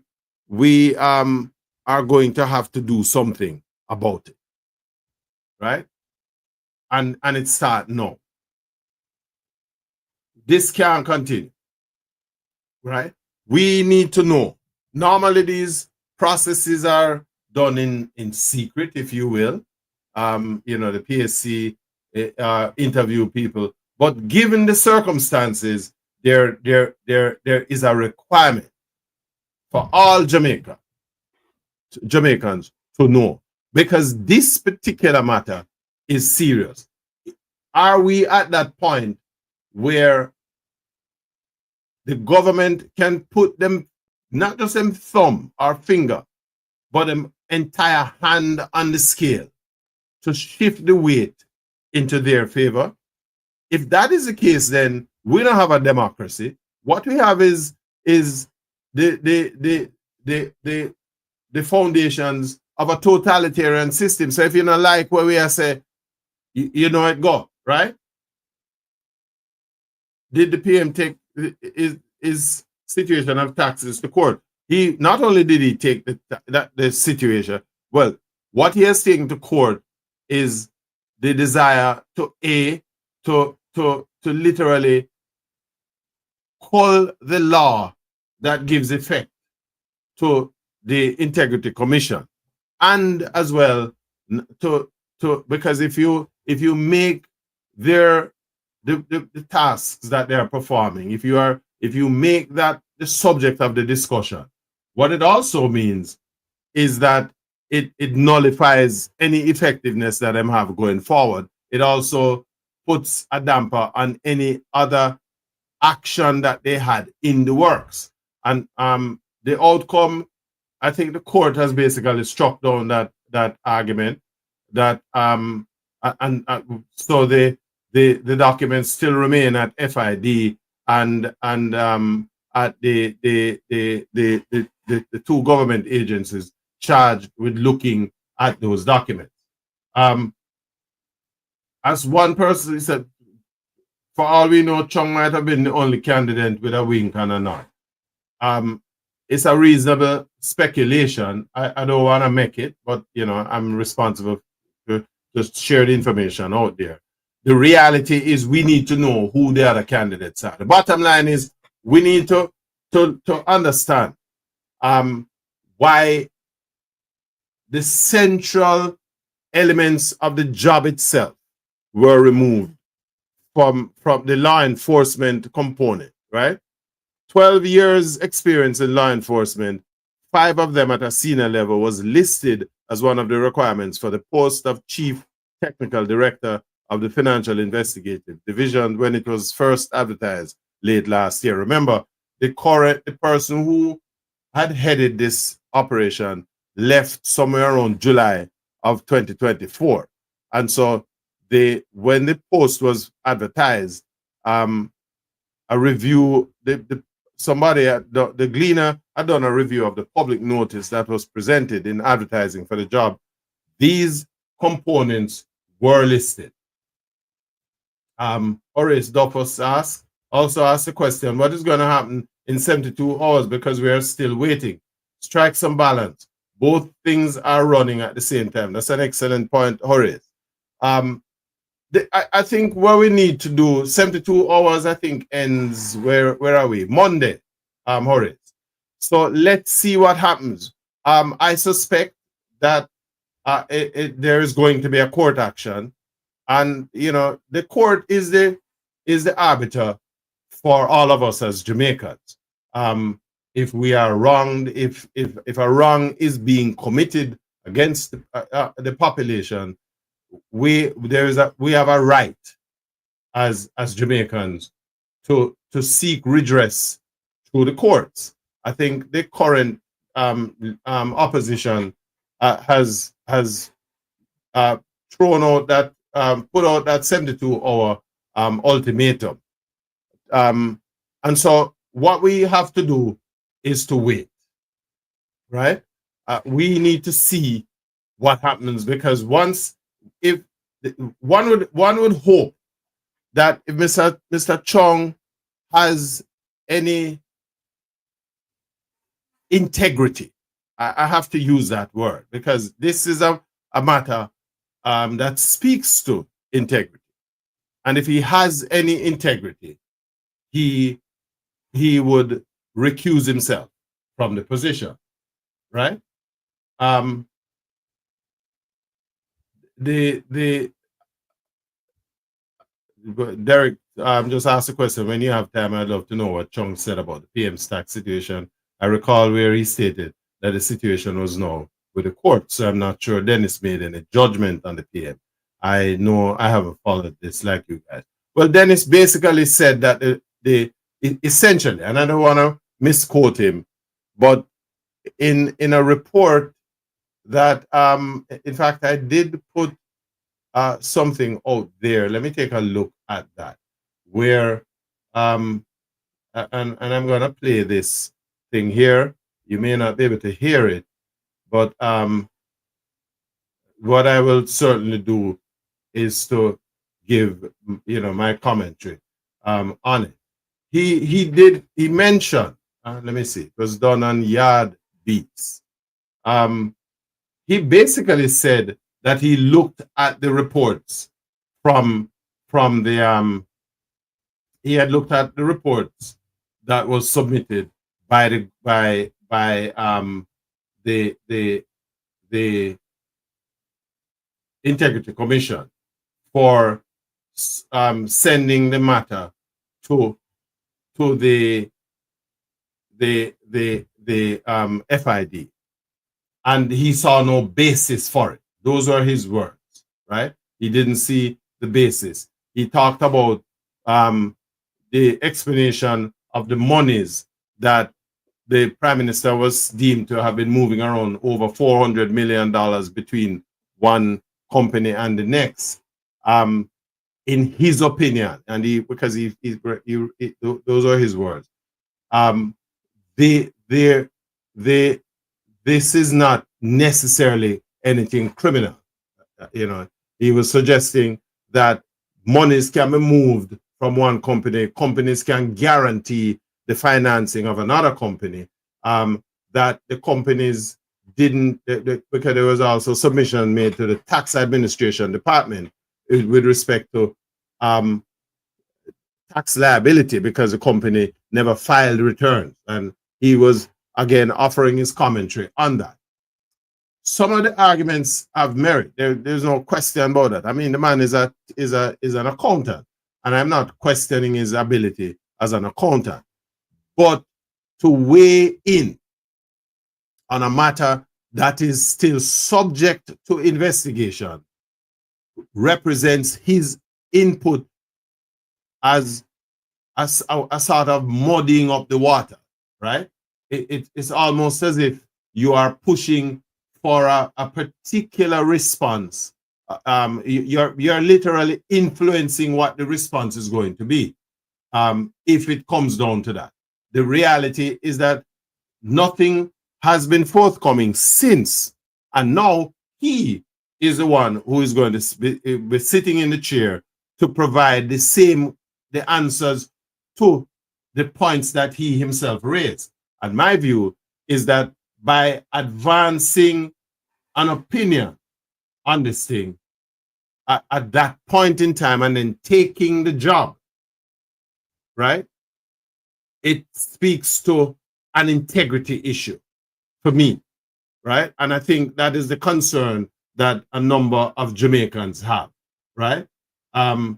are going to have to do something about it, right? And it start now. This can't continue, right? We need to know. Normally, these processes are done in secret, if you will. You know, the PSC interview people, but given the circumstances, there is a requirement for all Jamaicans to know, because this particular matter is serious. Are we at that point where the government can put them, not just them thumb or finger, but them entire hand on the scale to shift the weight into their favor? If that is the case, then we don't have a democracy. What we have is the foundations of a totalitarian system. So if you don't like what we are saying, you know it go, right? Did the PM take his situation of taxes to court? He not only did he take the situation, well, what he has taken to court is the desire to literally call the law that gives effect to the Integrity Commission, and as well to because if you make the tasks that they are performing, if you make that the subject of the discussion, what it also means is that it nullifies any effectiveness that them have going forward. It also puts a damper on any other action that they had in the works. And the outcome, I think the court has basically struck down that argument that so the documents still remain at FID and at the two government agencies charged with looking at those documents. As one person said, for all we know, Chung might have been the only candidate with a wink and a nod. It's a reasonable speculation. I don't want to make it, but you know, I'm responsible to just share the information out there. The reality is we need to know who the other candidates are. The bottom line is we need to understand why the central elements of the job itself were removed from the law enforcement component, right? 12 years experience in law enforcement, 5 of them at a senior level, was listed as one of the requirements for the post of Chief Technical Director of the Financial Investigative Division when it was first advertised late last year. Remember, the person who had headed this operation left somewhere around July of 2024. And so when the post was advertised, a review, the Gleaner had done a review of the public notice that was presented in advertising for the job. These components were listed. Horace Duffus also asked the question, what is going to happen in 72 hours because we are still waiting? Strike some balance. Both things are running at the same time. That's an excellent point, Horace. I think what we need to do, 72 hours, I think ends, where are we? Monday, Horace. So let's see what happens. I suspect that there is going to be a court action, and the court is the arbiter for all of us as Jamaicans. If we are wronged, if a wrong is being committed against the population, we have a right as Jamaicans to seek redress through the courts. I think the current opposition has thrown out that put out that 72-hour ultimatum, and so what we have to do is to wait, right? We need to see what happens, because if one would hope that if Mr. Chung has any integrity, I have to use that word, because this is a matter that speaks to integrity. And if he has any integrity, he would recuse himself from the position, right? Derek just asked a question. When you have time, I'd love to know what Chung said about the PM's tax situation. I recall where he stated that the situation was now with the court, so I'm not sure Dennis made any judgment on the PM. I know I haven't followed this like you guys. Well, Dennis basically said that essentially, and I don't want to misquote him, but in a report that in fact I did put something out there. Let me take a look at that, where and I'm gonna play this thing here. You may not be able to hear it, but what I will certainly do is to give my commentary on it. He mentioned, let me see, it was done on Yard Beats. He basically said that he looked at the reports from the he had looked at the reports that was submitted by the Integrity Commission for sending the matter to the FID, and he saw no basis for it. Those are his words, right? He didn't see the basis. He talked about the explanation of the monies that the Prime Minister was deemed to have been moving around over $400 million between one company and the next. In his opinion, and those are his words. This is not necessarily anything criminal. He was suggesting that monies can be moved from one company. Companies can guarantee the financing of another company. That the companies didn't, because there was also submission made to the Tax Administration Department with respect to tax liability, because the company never filed returns, and he was again offering his commentary on that. Some of the arguments have merit. There's no question about that. I mean, the man is an accountant, and I'm not questioning his ability as an accountant, but to weigh in on a matter that is still subject to investigation represents his input as a sort of muddying up the water, right? It's almost as if you are pushing for a particular response. You're literally influencing what the response is going to be, if it comes down to that. The reality is that nothing has been forthcoming since, and now he is the one who is going to be sitting in the chair to provide the answers to the points that he himself raised. And my view is that by advancing an opinion on this thing, at that point in time and then taking the job, right? It speaks to an integrity issue for me, right? And I think that is the concern that a number of Jamaicans have, right? I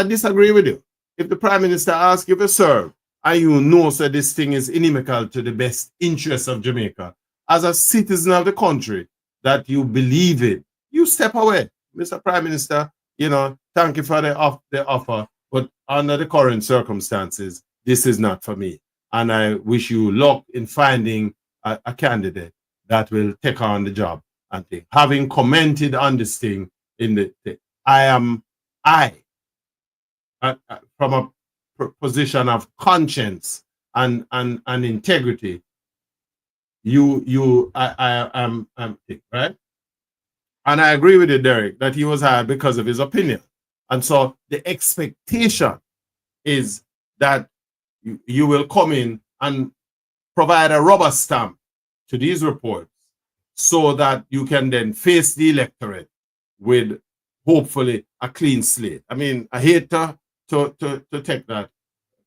disagree with you. If the Prime Minister asks you to serve, and you know so this thing is inimical to the best interests of Jamaica, as a citizen of the country that you believe in, you step away. Mr. Prime Minister, you know, thank you for the offer, but under the current circumstances, this is not for me. And I wish you luck in finding a candidate that will take on the job. And think. Having commented on this thing in the from a position of conscience and integrity, I am right. And I agree with you, Derek, that he was hired because of his opinion. And so the expectation is that you will come in and provide a rubber stamp to these reports so that you can then face the electorate with hopefully a clean slate. I mean, I hate to take that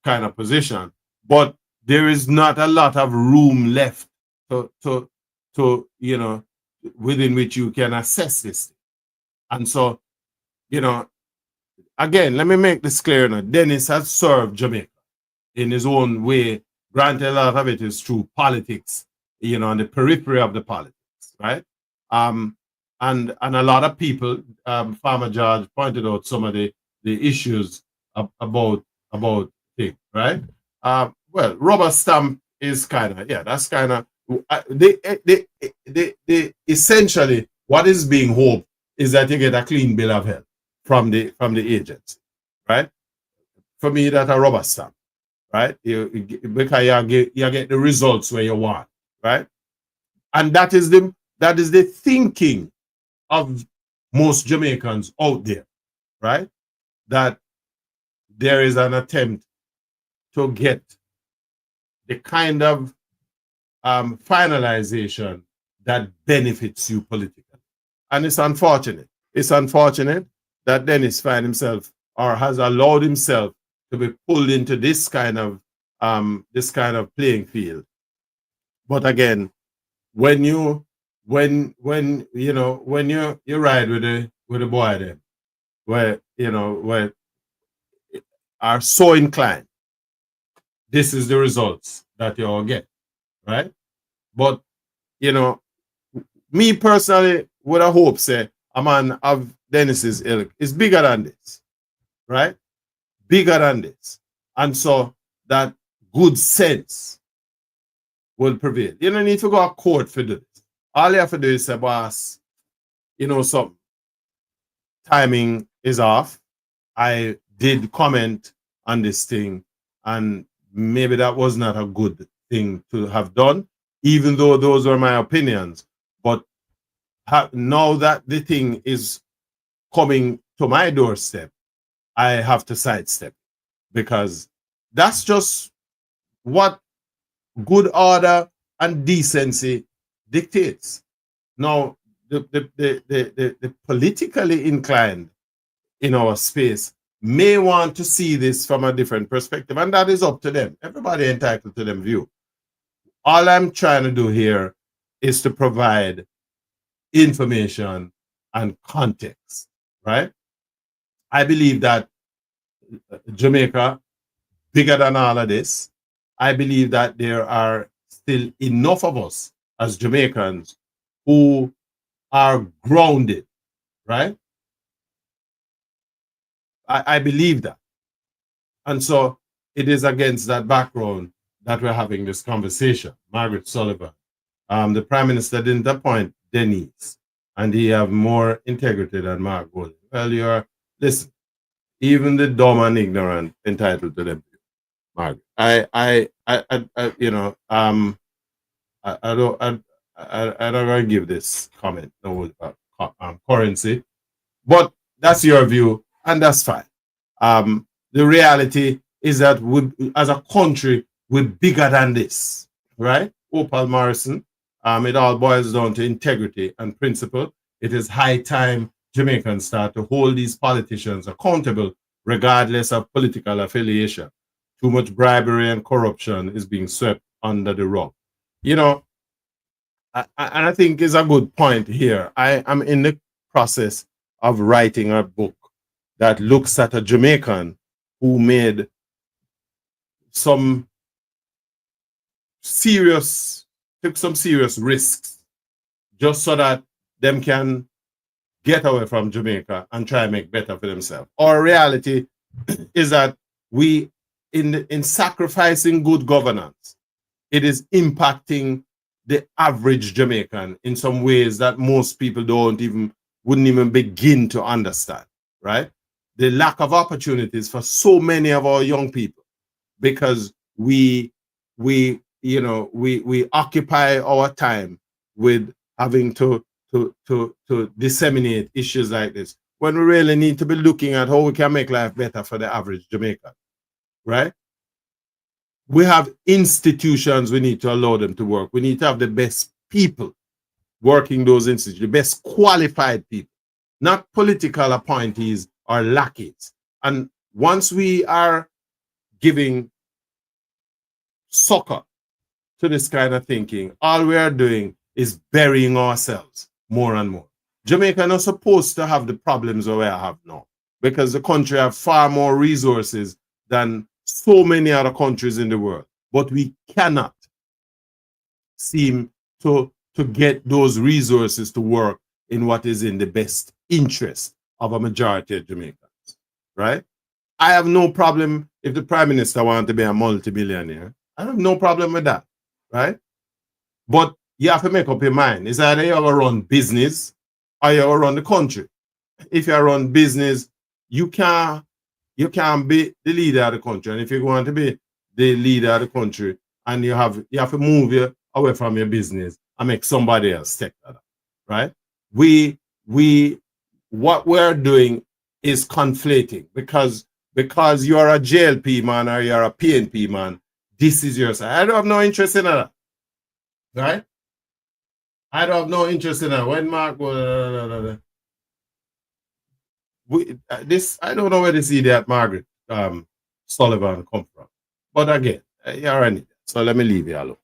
kind of position, but there is not a lot of room left to you know, within which you can assess this. And so, you know, again, let me make this clear now. Dennis has served Jamaica in his own way. Granted, a lot of it is through politics, you know, on the periphery of the politics, right? And a lot of people, Farmer George pointed out some of the issues about things, right? Well, rubber stamp is kind of, yeah, that's kind of, essentially what is being hoped is that you get a clean bill of health from the agency, right? For me, that's a rubber stamp, right? Because you get the results where you want, right? And that is the thinking of most Jamaicans out there, right? That there is an attempt to get the kind of finalization that benefits you politically. And it's unfortunate. It's unfortunate that Dennis finds himself or has allowed himself to be pulled into this kind of playing field. But again, when you ride with the boy then, where are so inclined, this is the results that you all get, right? But you know, me personally would have hoped say a man of Dennis's ilk is bigger than this, right? Bigger than this. And so that good sense will prevail. You don't need to go to court for this. All you have to do is say, boss, you know something. Timing is off. I did comment on this thing, and maybe that was not a good thing to have done, even though those were my opinions. But now that the thing is coming to my doorstep, I have to sidestep, because that's just what good order and decency dictates. Now, the politically inclined in our space may want to see this from a different perspective, and that is up to them. Everybody entitled to them view. All I'm trying to do here is to provide information and context, right? I believe that Jamaica, bigger than all of this, I believe that there are still enough of us as Jamaicans who are grounded, right? I believe that. And so it is against that background that we're having this conversation. Margaret Sullivan, the Prime Minister didn't appoint Dennis, and he have more integrity than Mark Gold. Well, listen, even the dumb and ignorant entitled to them. Margaret, I don't want to give this comment no currency, but that's your view, and that's fine. The reality is that we, as a country, we're bigger than this, right? Opal Morrison, it all boils down to integrity and principle. It is high time Jamaicans start to hold these politicians accountable regardless of political affiliation. Too much bribery and corruption is being swept under the rug. You know, and I think is a good point here. I am in the process of writing a book that looks at a Jamaican who made some took some serious risks just so that them can get away from Jamaica and try and make better for themselves. Our reality is that we, in sacrificing good governance, it is impacting the average Jamaican in some ways that most people wouldn't even begin to understand, right? The lack of opportunities for so many of our young people because we occupy our time with having to disseminate issues like this when we really need to be looking at how we can make life better for the average Jamaican, right? We have institutions we need to allow them to work. We need to have the best people working those institutions, the best qualified people, not political appointees or lackeys. And once we are giving succor to this kind of thinking, all we are doing is burying ourselves more and more. Jamaica is not supposed to have the problems that we have now because the country has far more resources than so many other countries in the world. But we cannot seem to get those resources to work in what is in the best interest of a majority of Jamaicans, right? I have no problem if the Prime Minister wants to be a multi-billionaire. I have no problem with that, right? But you have to make up your mind. It's either you're going to run business or you're going to run the country. If you run business, you can't be the leader of the country. And if you want to be the leader of the country and you have to move you away from your business and make somebody else take that up, right? What we're doing is conflating because you're a JLP man or you're a PNP man, this is your side. I don't have no interest in that, right? I don't have no interest in that. When Mark goes, I don't know where this idiot Margaret Sullivan come from. But again, you're an idiot. So let me leave you alone.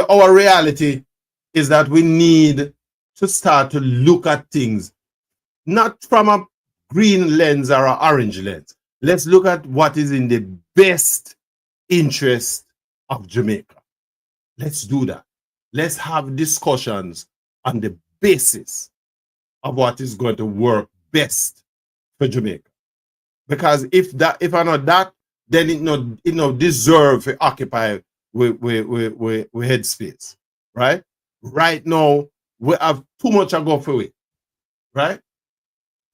Our reality is that we need to start to look at things not from a green lens or an orange lens. Let's look at what is in the best interest of Jamaica. Let's do that. Let's have discussions on the basis of what is going to work best for Jamaica. Because if I know that, then it no deserve to occupy with headspace, right? Right now, we have too much to go for it, right?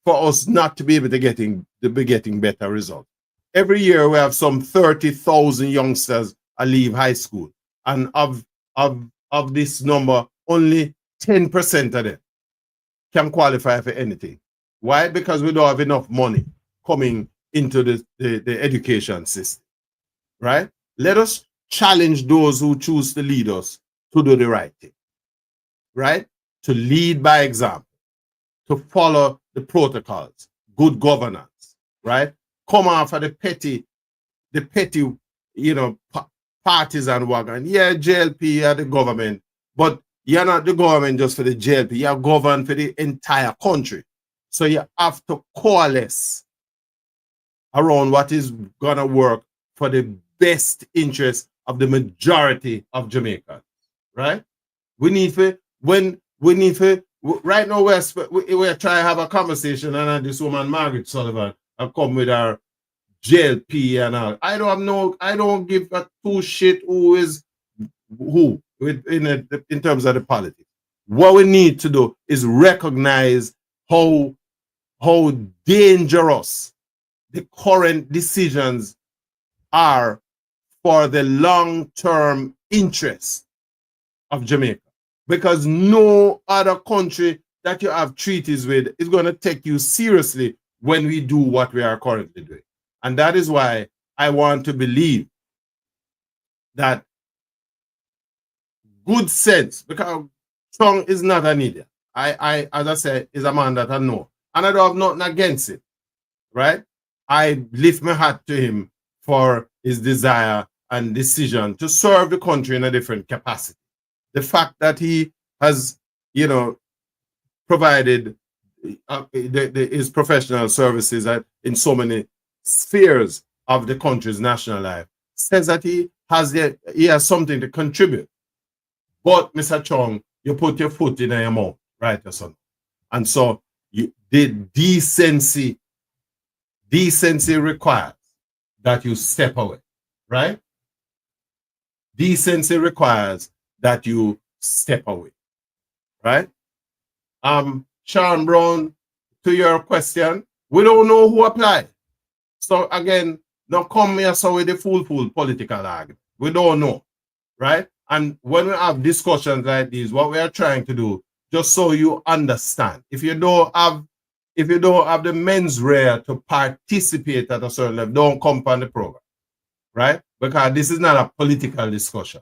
For us not to be able to be getting better results. Every year we have some 30,000 youngsters leave high school, and of this number, only 10% of them can qualify for anything. Why? Because we don't have enough money coming into the education system, right? Let us challenge those who choose to lead us to do the right thing, right? To lead by example, to follow the protocols, good governance, right? Come off of the petty, partisan wagon. Yeah, JLP are the government, but you're not the government just for the JLP. You're governed for the entire country. So you have to coalesce around what is going to work for the best interest of the majority of Jamaicans, right? Right now we're trying to have a conversation, and this woman, Margaret Sullivan, have come with her JLP and all. I don't give a two shit who is who in terms of the politics. What we need to do is recognize how dangerous the current decisions are for the long-term interest of Jamaica. Because no other country that you have treaties with is going to take you seriously when we do what we are currently doing. And that is why I want to believe that good sense, because Chung is not an idiot. as I said, is a man that I know. And I don't have nothing against it, right? I lift my hat to him for his desire and decision to serve the country in a different capacity. The fact that he has, you know, provided his professional services in so many spheres of the country's national life says that he has something to contribute. But Mr. Chung, you put your foot in your mouth, right, son? And so the decency requires that you step away, right? Decency requires that you step away, right? Sean Brown, to your question, we don't know who applied. So again, don't come here so with the full political argument. We don't know, right? And when we have discussions like these, what we are trying to do, just so you understand, if you don't have the mens rea to participate at a certain level, don't come on the program, right? Because this is not a political discussion.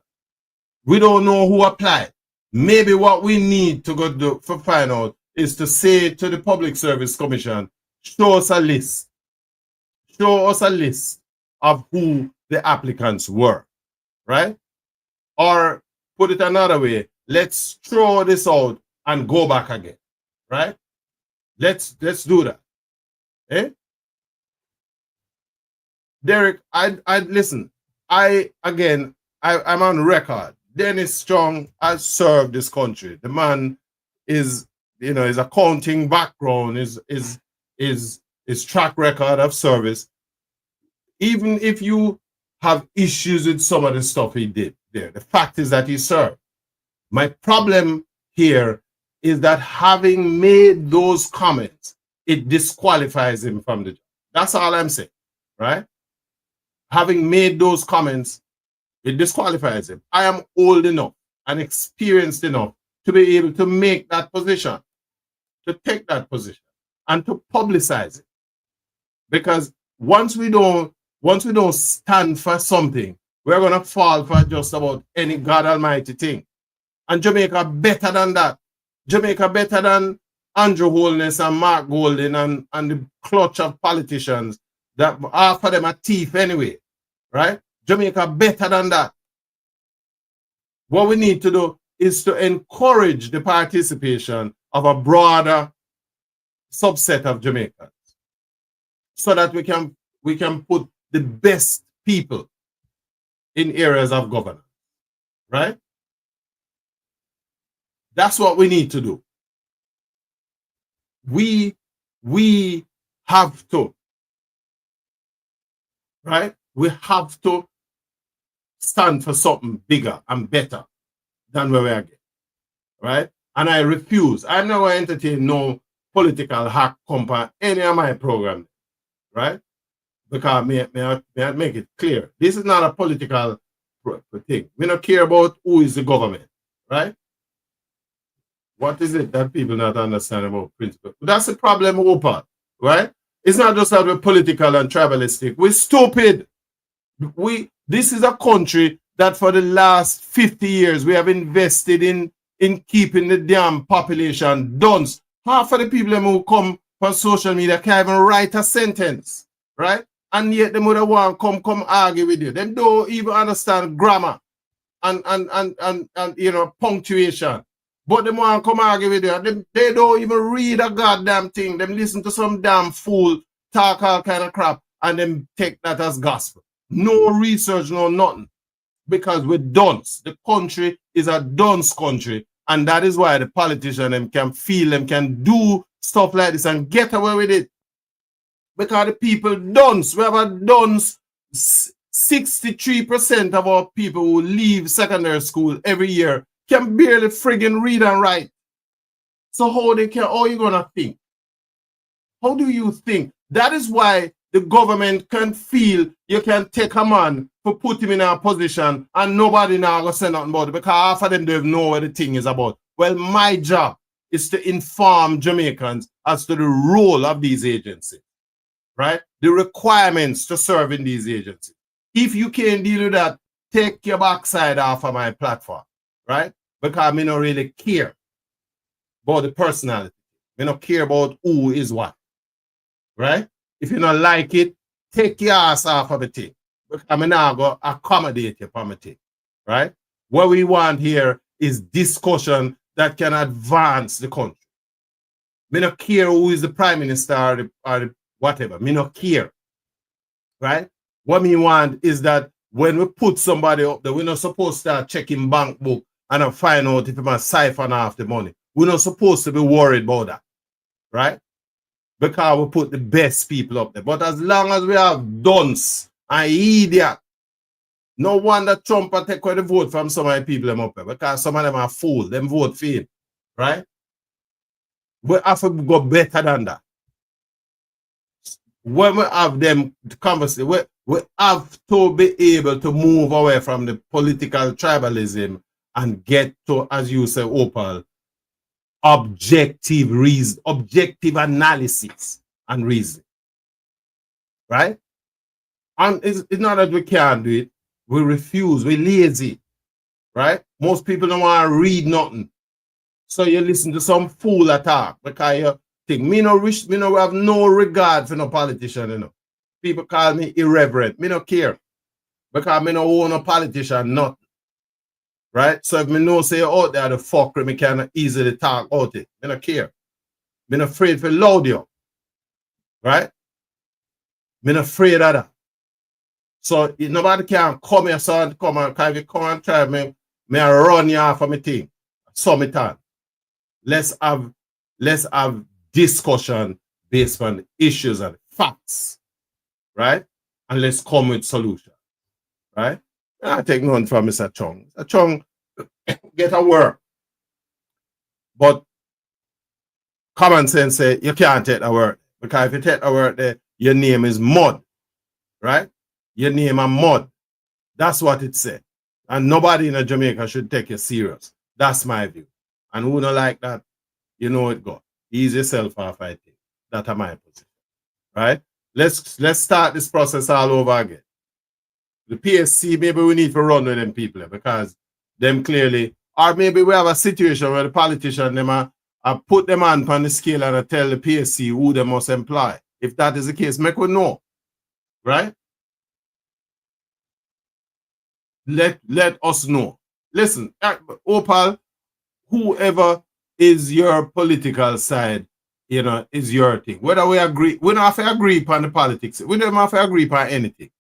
We don't know who applied. Maybe what we need to go do for find out is to say to the Public Service Commission, show us a list. Show us a list of who the applicants were, right? Or put it another way, let's throw this out and go back again, right? Let's do that. Eh? Derek, I listen. I'm on record. Dennis Chung has served this country. The man is, his accounting background, his track record of service. Even if you have issues with some of the stuff he did there, the fact is that he served. My problem here is that having made those comments, it disqualifies him from the job. That's all I'm saying, right? Having made those comments, it disqualifies him. I am old enough and experienced enough to be able to make that position, to take that position, and to publicize it. Because once we don't stand for something, we're going to fall for just about any God Almighty thing. And Jamaica better than that. Jamaica better than Andrew Holness and Mark Golding and the clutch of politicians that half of them are thief anyway, right? Jamaica better than that. What we need to do is to encourage the participation of a broader subset of Jamaicans so that we can put the best people in areas of governance, right? That's what we need to do. We have to, right? We have to stand for something bigger and better than where we are getting, right? And I refuse. I'm not going to entertain no political hack company any of my programs, right? Because may I make it clear. This is not a political thing. We don't care about who is the government, right? What is it that people not understand about principle? That's the problem, Opa, right? It's not just that we're political and tribalistic. We're stupid. This is a country that for the last 50 years we have invested in keeping the damn population dunce. Half of the people who come from social media can't even write a sentence, right? And yet they would want to come argue with you. They don't even understand grammar and punctuation. But they want to come argue with you. They don't even read a goddamn thing. They listen to some damn fool talk all kind of crap and then take that as gospel. No research, no nothing. Because we're dunce. The country is a dunce country. And that is why the politicians can feel them, can do stuff like this and get away with it. Because the people dunce. We have a dunce. 63% of our people who leave secondary school every year can barely friggin' read and write. So how are you gonna think? How do you think? That is why the government can feel you can take a man for put him in a position and nobody now gonna say nothing about it because half of them don't know what the thing is about. Well, my job is to inform Jamaicans as to the role of these agencies, right? The requirements to serve in these agencies. If you can't deal with that, take your backside off of my platform, right? Because I don't really care. about the personality. Me not care about who is what. Right? If you don't like it, take your ass off of the thing. I'm not going to accommodate you for my thing. Right? What we want here is discussion that can advance the country. Me not care who is the prime minister or the whatever. Me not care. Right? What me want is that when we put somebody up there, we're not supposed to start checking bank book and find out if we must siphon off the money. We're not supposed to be worried about that. Right? Because we put the best people up there. But as long as we have dunce and idiot, no wonder Trump will take away the vote from some of the people them up there, because some of them are fools. Them vote for him. Right? We have to go better than that. When we have them conversation, we have to be able to move away from the political tribalism and get to, as you say, Opal, objective reason, objective analysis and reason. Right? And it's not that we can't do it. We refuse. We're lazy. Right? Most people don't want to read nothing. So you listen to some fool attack because you think me no have no regard for no politician, you know. People call me irreverent. Me no care. Because me no own a politician, nothing. Right? So if me know say out there the fuckery, me can easily talk out it. Me no care. Me no afraid for loud you. Right? Me no afraid of that. So nobody can come here, son, come and if you come and try me run you off of my thing. Summit on. Let's have discussion based on issues and facts. Right? And let's come with solutions. Right? I take none from Mr. Chung. Mr. Chung get a work. But common sense say you can't take a word. Because if you take a word there, your name is mud. Right? Your name is mud. That's what it said. And nobody in Jamaica should take you serious. That's my view. And who don't like that, you know it go. Ease yourself off, I think. That's my position. Right? Let's start this process all over again. The PSC, maybe we need to run with them people because them clearly, or maybe we have a situation where the politician them are put them on the scale and tell the PSC who they must employ. If that is the case, make we know. Right? Let us know. Listen, Opal, whoever is your political side, you know, is your thing. Whether we agree, we don't have to agree upon the politics. We don't have to agree upon anything.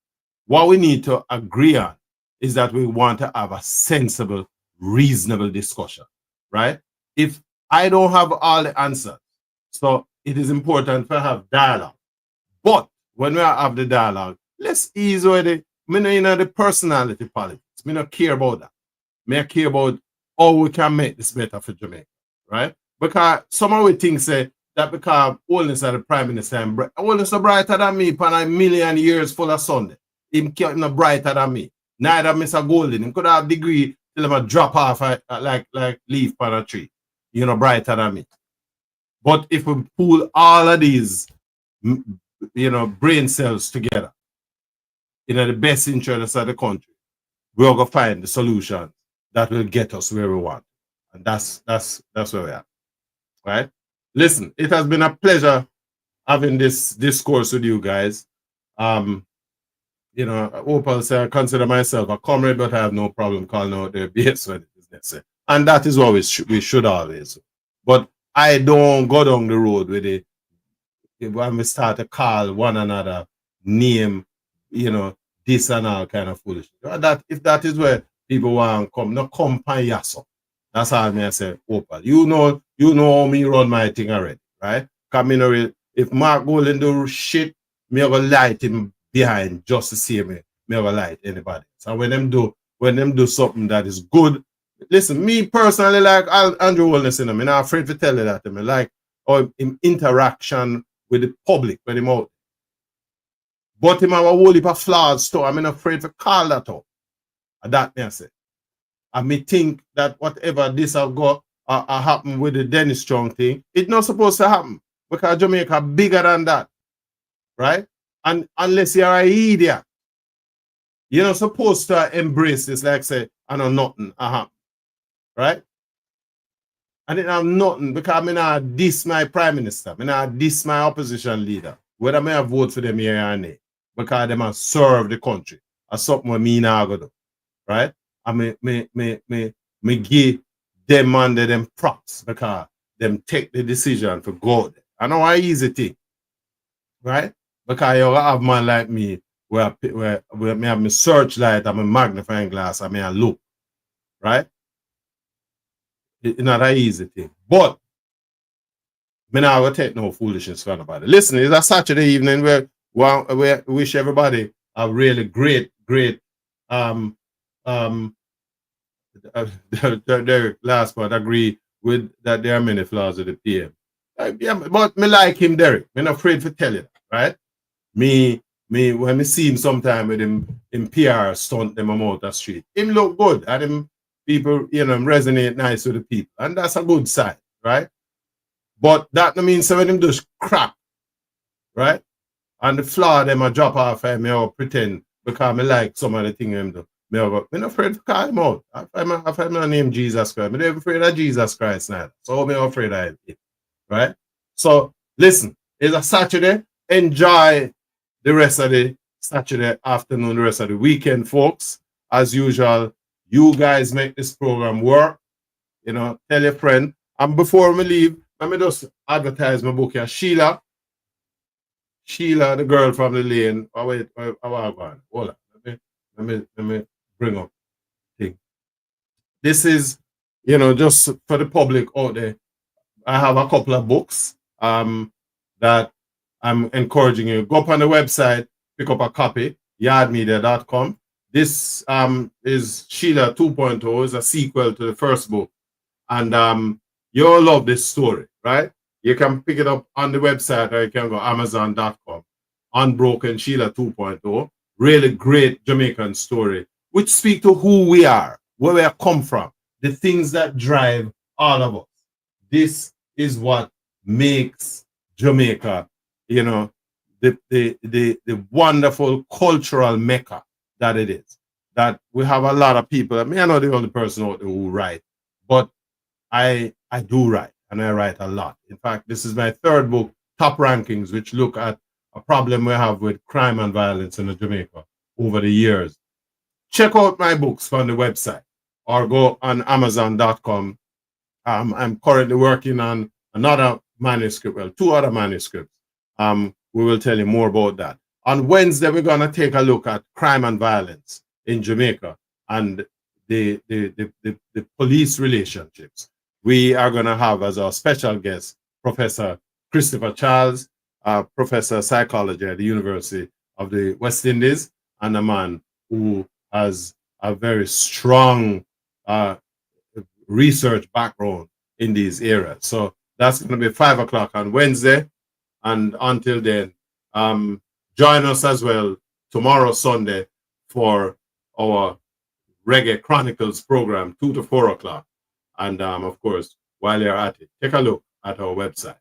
What we need to agree on is that we want to have a sensible, reasonable discussion, right? If I don't have all the answers, so it is important to have dialogue. But when we have the dialogue, let's ease away the personality politics. Me not care about that. Me care about how we can make this better for Jamaica, right? Because some of the things say that because Holness are the prime minister and Holness are brighter than me for a million years full of Sunday. Him not brighter than me. Neither Mr. Golden. Him could have a degree till him drop off like leaf on a tree. You know, brighter than me. But if we pull all of these, you know, brain cells together, in the best interest of the country, we're going to find the solution that will get us where we want. And that's where we are. Right? Listen, it has been a pleasure having this discourse with you guys. You know, Opal said I consider myself a comrade, but I have no problem calling out their BS when it is necessary. And that is what we should always do. But I don't go down the road with it when we start to call one another name, you know, this and all kind of foolishness. That if that is where people want to come, no come by yasso. That's all me I say, Opal. You know how me run my thing already, right? Because if Mark Golden do shit, me have a light him behind just to see me. Me have a light anybody. So when them do something that is good, listen, me personally like Andrew Holness, I'm not afraid to tell you that. I like in interaction with the public when him out. But him have a whole heap of flaws too. I'm not afraid to call that out. That me I say. I may think that whatever this will go happen with the Dennis Chung thing, it's not supposed to happen because Jamaica bigger than that, right? And unless you're an idiot, you're not supposed to embrace this like say, I know nothing happen, right? I didn't have nothing because I not diss my prime minister. I not diss my opposition leader. Whether I vote for them here or not. Because they must serve the country. That's something what me now go do. Right? I me give them under them props because them take the decision for God. I know how easy thing. Right? Because you have man like me where me have my searchlight and my magnifying glass and me I look. Right? It's not an easy thing. But me not going to take no foolishness for nobody. Listen, it's a Saturday evening where we wish everybody a really great Derek last part agree with that there are many flaws with the PM. Yeah, but me like him, Derek. Me not afraid to tell you, right? Me when me see him sometime with him in PR stunt them out the street. Him look good and him people, resonate nice with the people. And that's a good sign, right? But that don't mean so when him just crap, right? And the flaw them a drop off and me or pretend because me like some of the thing him do. I'm not afraid to call him out. I find my name Jesus Christ. I'm not afraid of Jesus Christ now. So I'm not afraid of it. Right? So listen, it's a Saturday. Enjoy the rest of the Saturday afternoon, the rest of the weekend, folks. As usual, you guys make this program work. Tell your friend. And before we leave, let me just advertise my book here. Sheila, the girl from the lane. Oh, wait, hold on. Let me bring up thing. This is, just for the public out there. I have a couple of books that I'm encouraging you. Go up on the website, pick up a copy, yardmedia.com. This is Sheila 2.0, is a sequel to the first book. And you'll love this story, right? You can pick it up on the website or you can go amazon.com. Unbroken Sheila 2.0. Really great Jamaican story, which speak to who we are, where we come from, the things that drive all of us. This is what makes Jamaica, the wonderful cultural mecca that it is. That we have a lot of people. I mean, I'm not the only person out there who write, but I do write, and I write a lot. In fact, this is my third book, Top Rankings, which look at a problem we have with crime and violence in Jamaica over the years. Check out my books from the website or go on amazon.com. I'm currently working on another manuscript, well, 2 other manuscripts. We will tell you more about that. On Wednesday, we're going to take a look at crime and violence in Jamaica and the police relationships. We are going to have as our special guest Professor Christopher Charles, professor of psychology at the University of the West Indies, and a man who has a very strong research background in these areas. So that's going to be 5 o'clock on Wednesday. And until then, join us as well tomorrow, Sunday, for our Reggae Chronicles program, 2 to 4 o'clock. And of course, while you're at it, take a look at our website.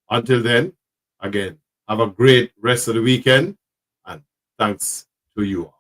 Until then, again, have a great rest of the weekend, and thanks to you all.